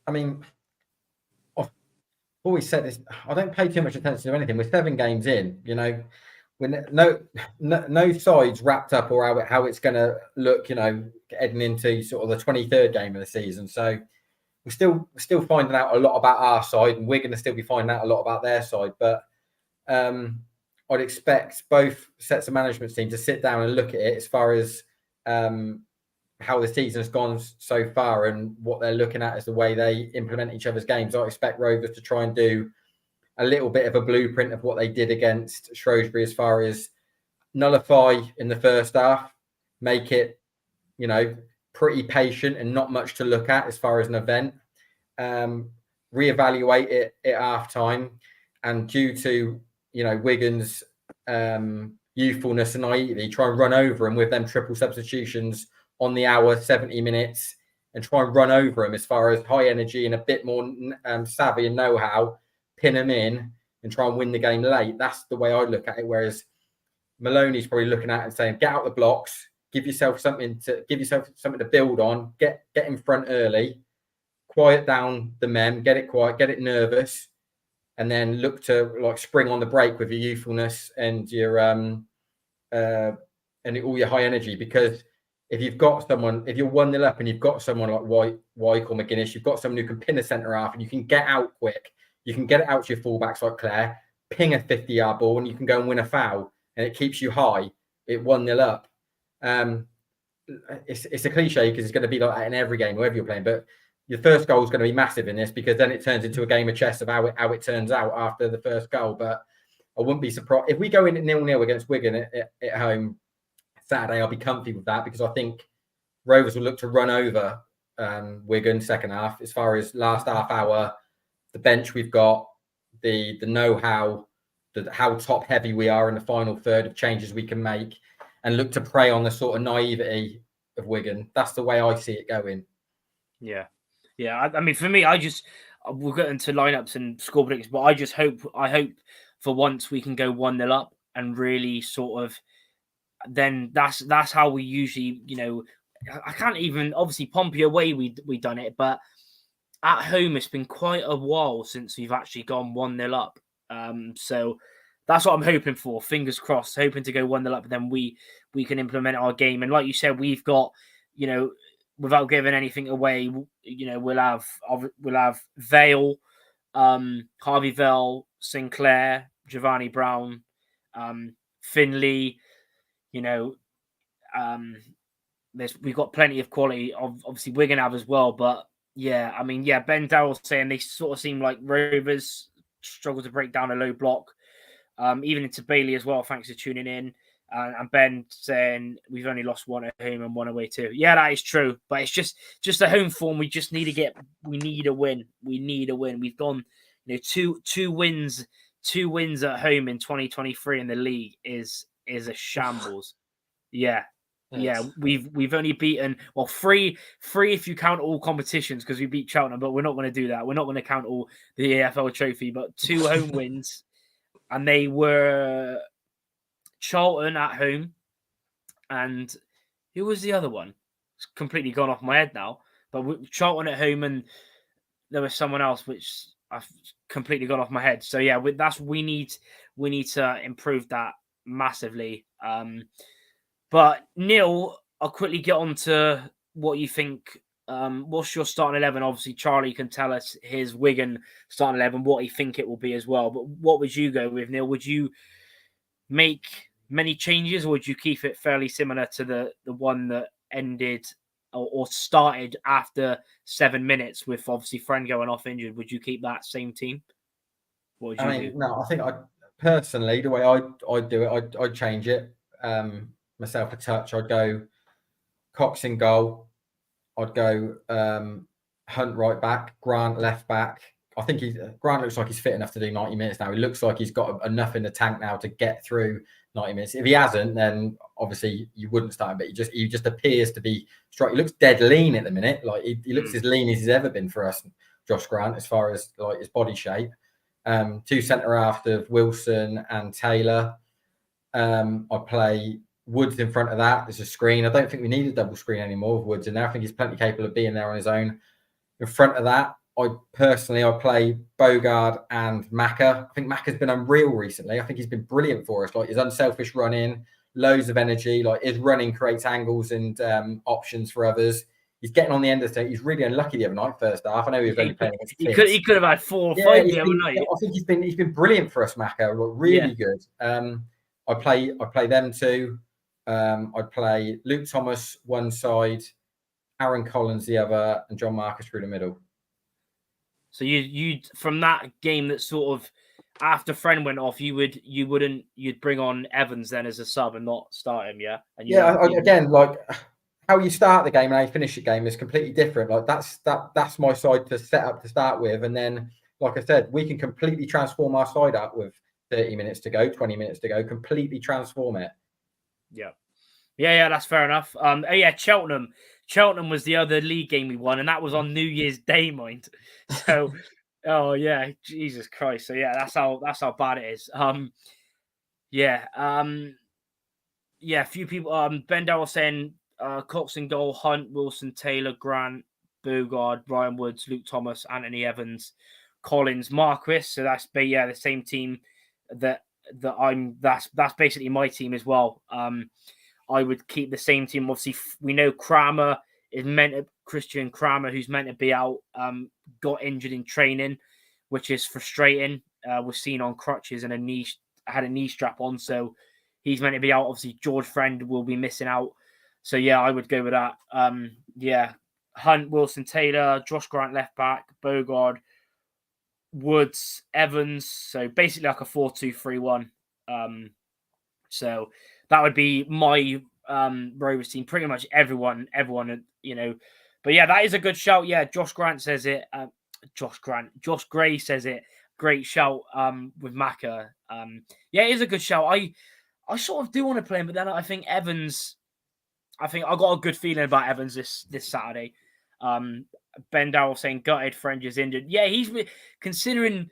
I mean, I've always said this. I don't pay too much attention to anything. We're 7 games in, with no sides wrapped up or how it's going to look, heading into sort of the 23rd game of the season. So we're still finding out a lot about our side, and we're going to still be finding out a lot about their side. But I'd expect both sets of management teams to sit down and look at it as far as how the season has gone so far and what they're looking at as the way they implement each other's games. I expect Rovers to try and do a little bit of a blueprint of what they did against Shrewsbury as far as nullify in the first half, make it, pretty patient and not much to look at as far as an event, reevaluate it at half time, and due to Wigan's youthfulness and naivety, try and run over him with them triple substitutions on the hour, 70 minutes, and try and run over him as far as high energy and a bit more savvy and know-how, pin him in and try and win the game late. That's the way I look at it. Whereas Maloney's probably looking at it and saying, get out the blocks, give yourself something to build on, get in front early, quiet down the men, get it quiet, get it nervous, and then look to spring on the break with your youthfulness and your and all your high energy. Because if you're 1-0 up and you've got someone like Wyke or McGuinness, you've got someone who can pin a centre half and you can get out quick, you can get it out to your fullbacks like Claire, ping a 50-yard ball, and you can go and win a foul, and it keeps you high. It 1-0 up. It's a cliche because it's going to be like that in every game, wherever you're playing. But your first goal is going to be massive in this because then it turns into a game of chess of how it turns out after the first goal. But I wouldn't be surprised if we go in at 0-0 against Wigan at home Saturday. I'll be comfy with that because I think Rovers will look to run over Wigan second half. As far as last half hour, the bench we've got, the know-how, how top heavy we are in the final third of changes we can make, and look to prey on the sort of naivety of Wigan. That's the way I see it going. Yeah. I mean, for me, we'll get into lineups and score predictions, but I hope for once we can go 1-0 up and really sort of. Then that's how we usually, I can't even, obviously Pompey away we done it, but at home it's been quite a while since we've actually gone 1-0 up. So that's what I'm hoping for. Fingers crossed, hoping to go 1-0 up, and then we can implement our game. And like you said, we've got, without giving anything away, we'll have Vale, Harvey Vale, Sinclair, Giovanni Brown, Finley. We've got plenty of quality. Obviously, Wigan have as well. But yeah, I mean, Ben Darrell's saying they sort of seem like Rovers struggle to break down a low block. Even into Bailey as well. Thanks for tuning in. And Ben saying we've only lost one at home and one away too. Yeah, that is true. But it's just a home form. We just need to we need a win. We need a win. We've gone, two wins at home in 2023 in the league is a shambles. Yeah. Yes. Yeah, we've only beaten three if you count all competitions because we beat Cheltenham, but we're not going to do that. We're not going to count all the EFL Trophy, but 2 home wins, and they were Charlton at home, and who was the other one? It's completely gone off my head now. But Charlton at home, and there was someone else which I've completely gone off my head. So yeah, we need to improve that massively. But Neil, I'll quickly get on to what you think. What's your starting 11? Obviously, Charlie can tell us his Wigan starting 11, what he think it will be as well. But what would you go with, Neil? Would you make many changes, or would you keep it fairly similar to the one that ended or started after 7 minutes with obviously Friend going off injured? Would you keep that same team? What would you do? No, I think personally, the way I'd do it, I'd change it. Myself a touch. I'd go Cox in goal. I'd go Hunt right back, Grant left back. I think Grant looks like he's fit enough to do 90 minutes now. He looks like he's got enough in the tank now to get through 90 minutes. If he hasn't, then obviously you wouldn't start him. But he just appears to be strong. He looks dead lean at the minute. Like he looks as lean as he's ever been for us, Josh Grant, as far as like his body shape. 2 centre half of Wilson and Taylor. I play Woods in front of that. There's a screen. I don't think we need a double screen anymore with Woods in there. I think he's plenty capable of being there on his own. In front of that, I play Bogard and Macca. I think Macca's been unreal recently. I think he's been brilliant for us. Like his unselfish running, loads of energy. Like his running creates angles and options for others. He's getting on the end of the thing. He's really unlucky the other night, first half. I know he was only playing against he could have had 4 or 5 the other night. I think he's been brilliant for us, Macca. Really good. I play them two. I'd play Luke Thomas one side, Aaron Collins the other, and John Marquis through the middle. So you from that game that sort of after Friend went off, you'd bring on Evans then as a sub and not start him, yeah? And again, like how you start the game and how you finish the game is completely different. Like that's my side to set up to start with, and then like I said, we can completely transform our side up with 30 minutes to go, 20 minutes to go, completely transform it. Yeah, that's fair enough. Cheltenham was the other league game we won, and that was on New Year's Day, mind. So, oh yeah, Jesus Christ. So yeah, that's how bad it is. A few people. Ben Darrell saying Cox in goal, Hunt, Wilson, Taylor, Grant, Bogard, Ryan Woods, Luke Thomas, Anthony Evans, Collins, Marquis. So that's the same team that I'm. That's basically my team as well. I would keep the same team. Obviously, we know Crama is Christian Crama, who's meant to be out, got injured in training. which is frustrating. Was seen on crutches and had a knee strap on, so he's meant to be out. Obviously, George Friend will be missing out. So yeah, I would go with that. Yeah, Hunt, Wilson, Taylor, Josh Grant left back, Bogard, Woods, Evans. So basically like a 4-2-3-1. So that would be my Rovers team. Pretty much everyone, you know. But yeah, that is a good shout. Yeah, Josh Grant says it. Josh Gray says it. Great shout with Marq. Yeah, it is a good shout. I sort of do want to play him, but then I think Evans. I think I got a good feeling about Evans this Saturday. Ben Darrell saying gutted, French is injured. Yeah, he's considering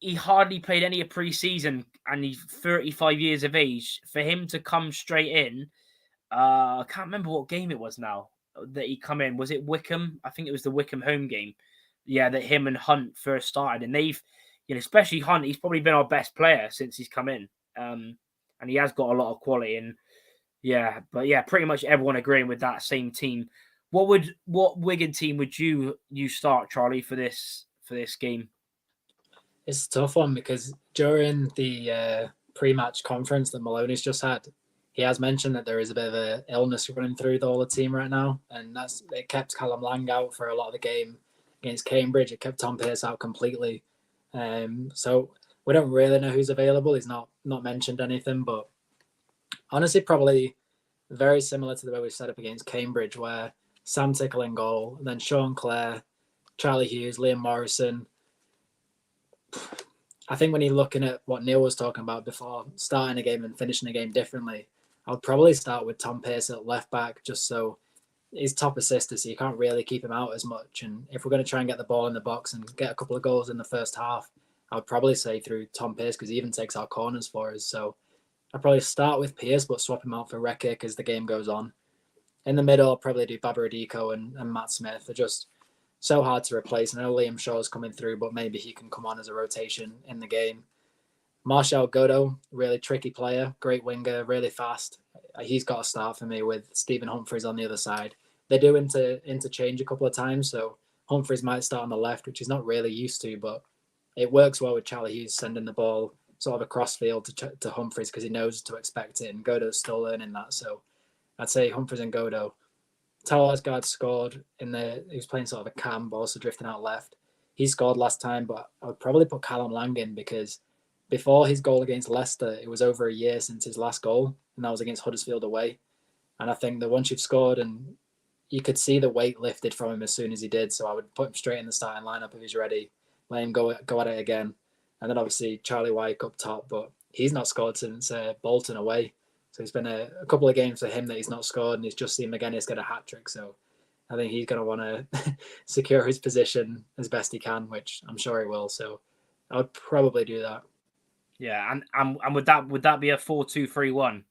he hardly played any of pre-season and he's 35 years of age. For him to come straight in, I can't remember what game it was now that he come in. Was it Wickham? I think it was the Wickham home game. Yeah, that him and Hunt first started, and they've, you know, especially Hunt. He's probably been our best player since he's come in, and he has got a lot of quality. And yeah, but yeah, pretty much everyone agreeing with that same team. What Wigan team would you start, Charlie, for this game? It's a tough one because during the pre-match conference that Maloney's just had, he has mentioned that there is a bit of an illness running through the whole team right now, and it kept Callum Lang out for a lot of the game against Cambridge. It kept Tom Pearce out completely. So we don't really know who's available. He's not mentioned anything, but honestly, probably very similar to the way we set up against Cambridge, where Sam Tickle in goal, and then Sean Clare, Charlie Hughes, Liam Morrison. I think when you're looking at what Neil was talking about before, starting a game and finishing a game differently, I would probably start with Tom Pearce at left back, just so he's top assister, so you can't really keep him out as much. And if we're going to try and get the ball in the box and get a couple of goals in the first half, I would probably say through Tom Pearce, because he even takes our corners for us. So I'd probably start with Pearce, but swap him out for Reckick as the game goes on. In the middle, I'll probably do Babaradiko and Matt Smith. They're just so hard to replace. I know Liam Shaw's coming through, but maybe he can come on as a rotation in the game. Martial Godot, really tricky player, great winger, really fast. He's got a start for me with Stephen Humphreys on the other side. They do interchange a couple of times, so Humphreys might start on the left, which he's not really used to, but it works well with Charlie Hughes sending the ball sort of across field to Humphreys because he knows to expect it, and Godot's still learning that. So I'd say Humphreys and Godot. Talasgaard scored he was playing sort of a cam, but also drifting out left. He scored last time, but I would probably put Callum Lang in because before his goal against Leicester, it was over a year since his last goal, and that was against Huddersfield away. And I think that once you've scored, and you could see the weight lifted from him as soon as he did, so I would put him straight in the starting lineup if he's ready, let him go at it again. And then obviously Charlie Wyke up top, but he's not scored since Bolton away. So it's been a couple of games for him that he's not scored, and he's just seen McGuinness get a hat-trick. So I think he's going to want to secure his position as best he can, which I'm sure he will. So I would probably do that. Yeah, and would that be a 4-2-3-1?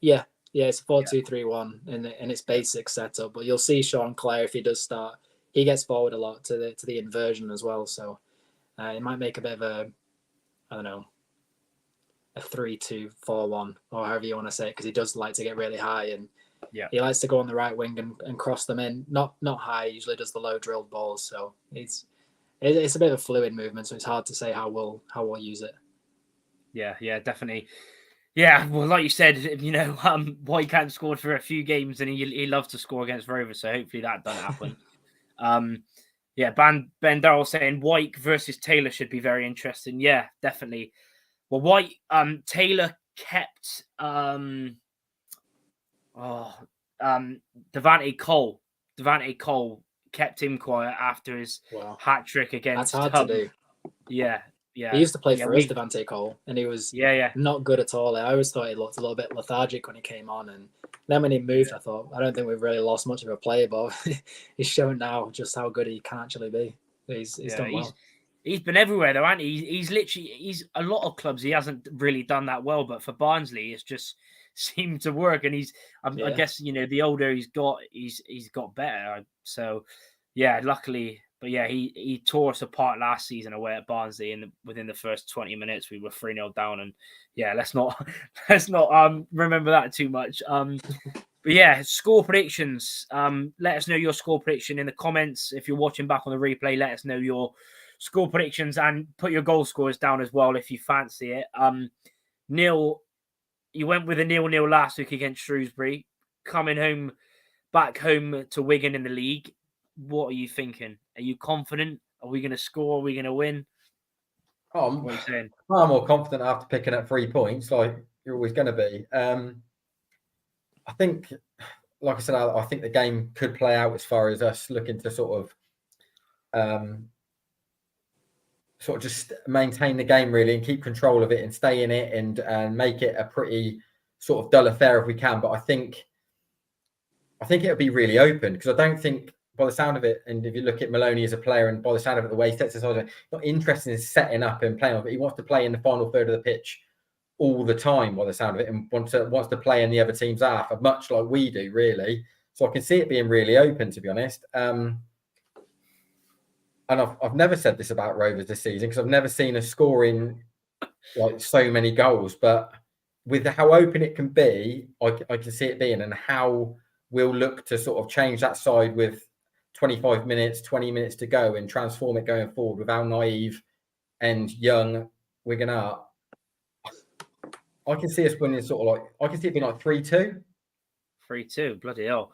Yeah, it's a 4-2-3-1 in its basic setup. But you'll see Sean Clare, if he does start, he gets forward a lot to the inversion as well. So it might make a bit of a 3-2-4-1 or however you want to say it, because he does like to get really high, and he likes to go on the right wing and cross them in. Not high, he usually does the low drilled balls. So it's a bit of a fluid movement, so it's hard to say how we'll use it. Yeah, definitely. Yeah, well, like you said, White scored for a few games, and he loves to score against Rovers, so hopefully that doesn't happen. Ben Darrell saying White versus Taylor should be very interesting. Yeah, definitely. Well, White, Taylor kept Devante Cole. Devante Cole kept him quiet after his hat trick against. That's hard to do. Yeah. He used to play for us, Devante Cole, and he was not good at all. I always thought he looked a little bit lethargic when he came on, and then when he moved, I thought, I don't think we've really lost much of a player, but he's shown now just how good he can actually be. He's done well. He's been everywhere though, hasn't he? He's a lot of clubs he hasn't really done that well, but for Barnsley, it's just seemed to work. And I guess the older he's got better. So yeah, luckily, but yeah, he tore us apart last season away at Barnsley, and within the first 20 minutes we were 3-0 down. And yeah, let's not remember that too much. But yeah, score predictions. Let us know your score prediction in the comments. If you're watching back on the replay, let us know your score predictions and put your goal scorers down as well if you fancy it. Neil, you went with a 0-0 last week against Shrewsbury, back home to Wigan in the league. What are you thinking? Are you confident? Are we going to score? Are we going to win? What are you saying? I'm more confident after picking up 3 points, like you're always going to be. I think, like I said, I think the game could play out as far as us looking to sort of just maintain the game really and keep control of it and stay in it and make it a pretty sort of dull affair if we can. But I think it'll be really open, because I don't think, by the sound of it, and if you look at Maloney as a player, and by the sound of it, the way he sets his eyes, not interested in setting up and playing, but he wants to play in the final third of the pitch all the time, by the sound of it, and wants to play in the other team's half, much like we do, really. So I can see it being really open, to be honest. And I've never said this about Rovers this season, because I've never seen us scoring like so many goals. But with how open it can be, I can see it being, and how we'll look to sort of change that side with 25 minutes, 20 minutes to go, and transform it going forward with how naive and young Wigan are. I can see us winning I can see it being like 3-2. 3-2, bloody hell.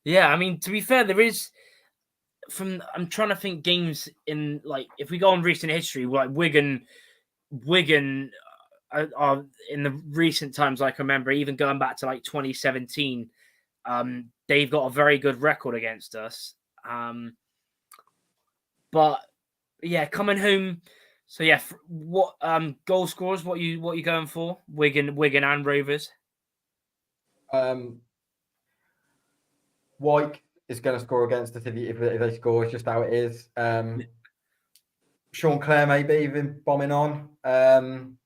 Yeah, I mean, to be fair, there is, I'm trying to think games in, like, if we go on recent history, like Wigan are in the recent times, like I remember, even going back to like 2017, they've got a very good record against us. But yeah, coming home. So yeah, what goal scorers? What you going for? Wigan and Rovers. White is going to score against us if they score. It's just how it is. Sean Clare maybe even bombing on for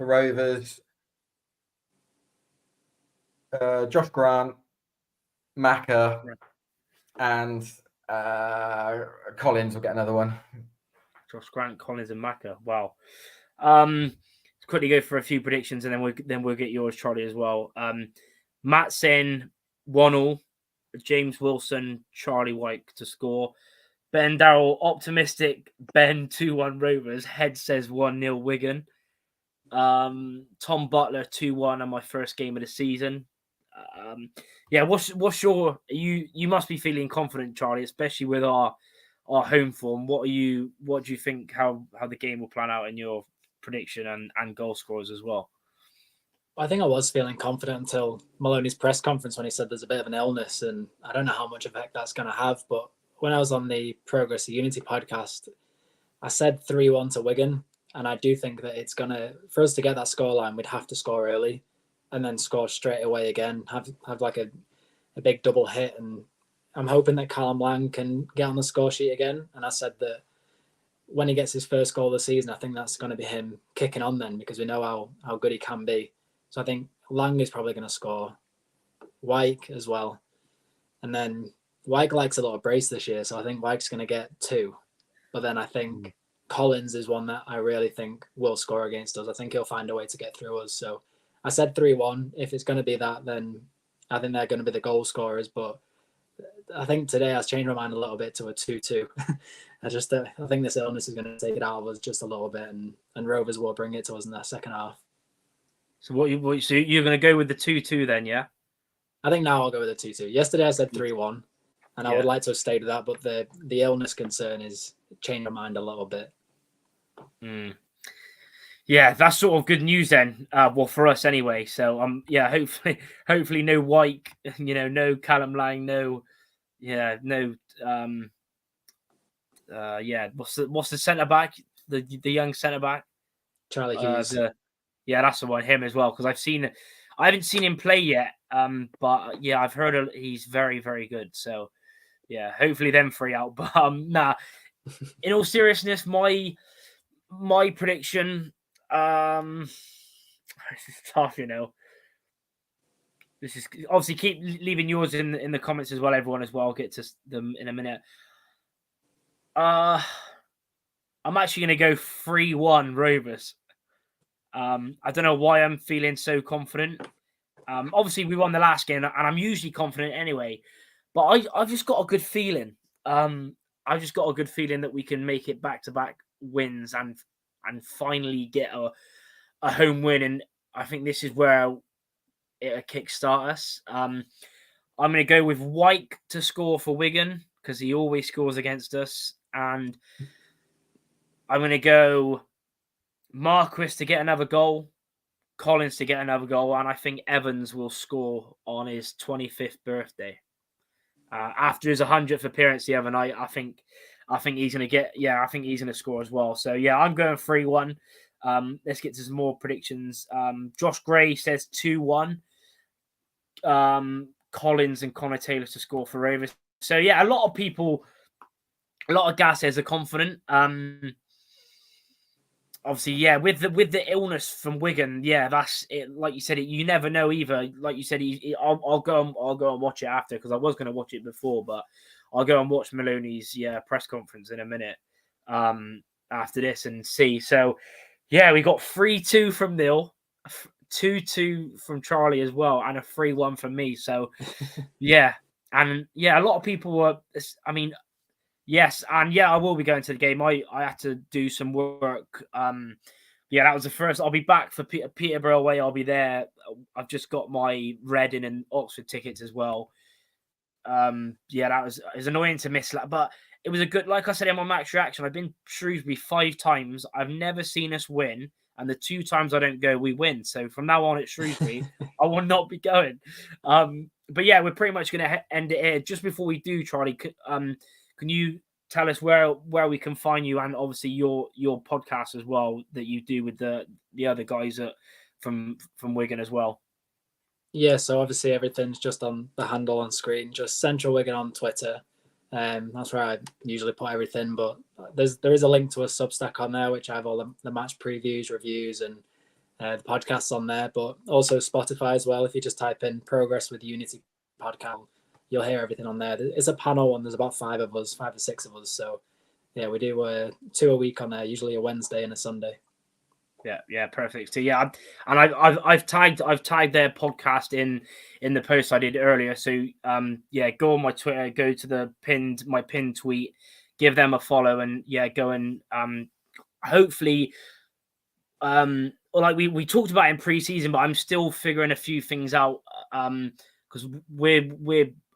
Rovers. Josh Grant, Macca, and Collins will get another one. Josh Grant, Collins, and Macca. Wow. Quickly go for a few predictions, and then we'll get yours, Charlie, as well. Matt saying 1-1. James Wilson, Charlie White to score. Ben Darrell, optimistic. Ben 2-1 Rovers. Head says 1-0 Wigan. Tom Butler 2-1 on my first game of the season. Yeah, what's your you must be feeling confident, Charlie, especially with our home form. What do you think how the game will plan out in your prediction and goal scorers as well? I think I was feeling confident until Maloney's press conference, when he said there's a bit of an illness, and I don't know how much effect that's going to have. But when I was on the Progress of Unity podcast, I said 3-1 to Wigan, and I do think that it's going to, for us to get that scoreline, we'd have to score early and then score straight away again, have like a big double hit. And I'm hoping that Callum Lang can get on the score sheet again. And I said that when he gets his first goal of the season, I think that's going to be him kicking on then, because we know how good he can be. So I think Lang is probably going to score. Wyke as well. And then Wyke likes a lot of brace this year, so I think Wyke's going to get 2. But then I think Collins is one that I really think will score against us. I think he'll find a way to get through us. So I said 3-1. If it's going to be that, then I think they're going to be the goal scorers. But I think today I've changed my mind a little bit to a 2-2. I think this illness is going to take it out of us just a little bit, and Rovers will bring it to us in that second half. So so you're going to go with the 2-2 then, yeah? I think now I'll go with the 2-2. Yesterday I said 3-1, and I would like to have stayed with that, but the illness concern is changed my mind a little bit. Yeah, that's sort of good news then. Well, for us anyway. So hopefully no Wyke, no Callum Lang, what's the centre back? The young centre back, Charlie Keegan. That's the one. Him as well, because I haven't seen him play yet. But yeah, I've heard he's very, very good. So yeah, hopefully them 3 out. But in all seriousness, my prediction. This is tough, This is obviously, keep leaving yours in the comments as well, everyone as well. I'll get to them in a minute. I'm actually going to go 3-1 Rovers. I don't know why I'm feeling so confident. Obviously, we won the last game, and I'm usually confident anyway. But I've just got a good feeling. I've just got a good feeling that we can make it back-to-back wins and finally get a home win. And I think this is where it'll kickstart us. I'm going to go with White to score for Wigan because he always scores against us. And I'm going to go Marquis to get another goal, Collins to get another goal, and I think Evans will score on his 25th birthday. After his 100th appearance the other night, I think he's going to get, I think he's going to score as well. So, I'm going 3-1. Let's get to some more predictions. Josh Gray says 2-1. Collins and Connor Taylor to score for Rovers. So, a lot of people, a lot of gassers are confident. Obviously, with the illness from Wigan, that's it. Like you said, you never know either. Like you said, I'll go and watch it after because I was going to watch it before, but I'll go and watch Maloney's press conference in a minute after this and see. So, we got 3-2 from Neil, 2-2 from Charlie as well, and a 3-1 from me. So, and a lot of people were. I mean. Yes, and I will be going to the game. I had to do some work. That was the first. I'll be back for Peterborough away. I'll be there. I've just got my Reading and Oxford tickets as well. It was annoying to miss that, but it was a good. Like I said in my match reaction, I've been to Shrewsbury 5 times. I've never seen us win, and the 2 times I don't go, we win. So from now on at Shrewsbury, I will not be going. But we're pretty much going to end it here. Just before we do, Charlie, can you tell us where we can find you and obviously your podcast as well that you do with the other guys from Wigan as well? Yeah, so obviously everything's just on the handle on screen, just Central Wigan on Twitter. That's where I usually put everything, but there is a link to a Substack on there, which I have all the match previews, reviews, and the podcasts on there, but also Spotify as well. If you just type in Progress with Unity podcast, you'll hear everything on there. It's a panel one. There's about 5 or 6 of us. So, we do 2 a week on there, usually a Wednesday and a Sunday. Yeah, perfect. So and I've tagged their podcast in the post I did earlier. So go on my Twitter, go to my pinned tweet, give them a follow, and go and hopefully like we talked about in pre-season, but I'm still figuring a few things out because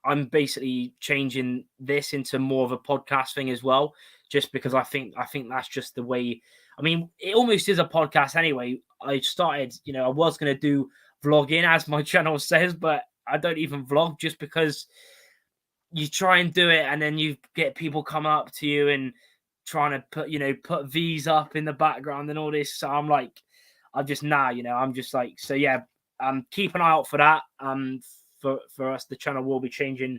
I'm basically changing this into more of a podcast thing as well, just because I think that's just the way. I mean, it almost is a podcast anyway. I started, I was going to do vlogging as my channel says, but I don't even vlog just because you try and do it and then you get people come up to you and trying to put V's up in the background and all this. So I'm like, I'm just I'm just like, so keep an eye out for that. For us, the channel will be changing.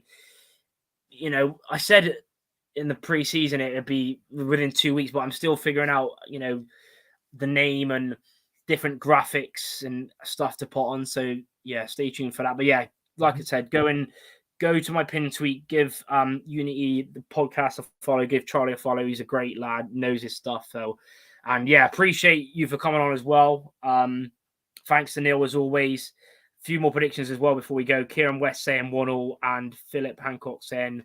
I said in the pre-season it'd be within 2 weeks, but I'm still figuring out, the name and different graphics and stuff to put on. So stay tuned for that. But like I said, go to my pin tweet, give Unity the podcast a follow, give Charlie a follow. He's a great lad, knows his stuff. So, and appreciate you for coming on as well. Thanks to Neil as always. Few more predictions as well before we go. Kieran West saying 1-1 and Philip Hancock saying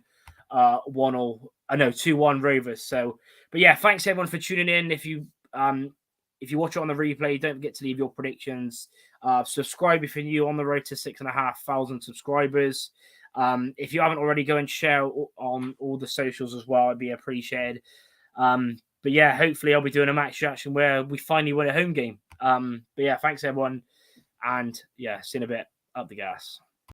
1-0. 2-1 Rovers. So, but thanks everyone for tuning in. If you watch it on the replay, don't forget to leave your predictions. Subscribe if you're new, on the road to 6,500 subscribers. If you haven't already, go and share on all the socials as well. It'd be appreciated. But hopefully I'll be doing a match reaction where we finally win a home game. But thanks everyone. And see you in a bit. Up the gas.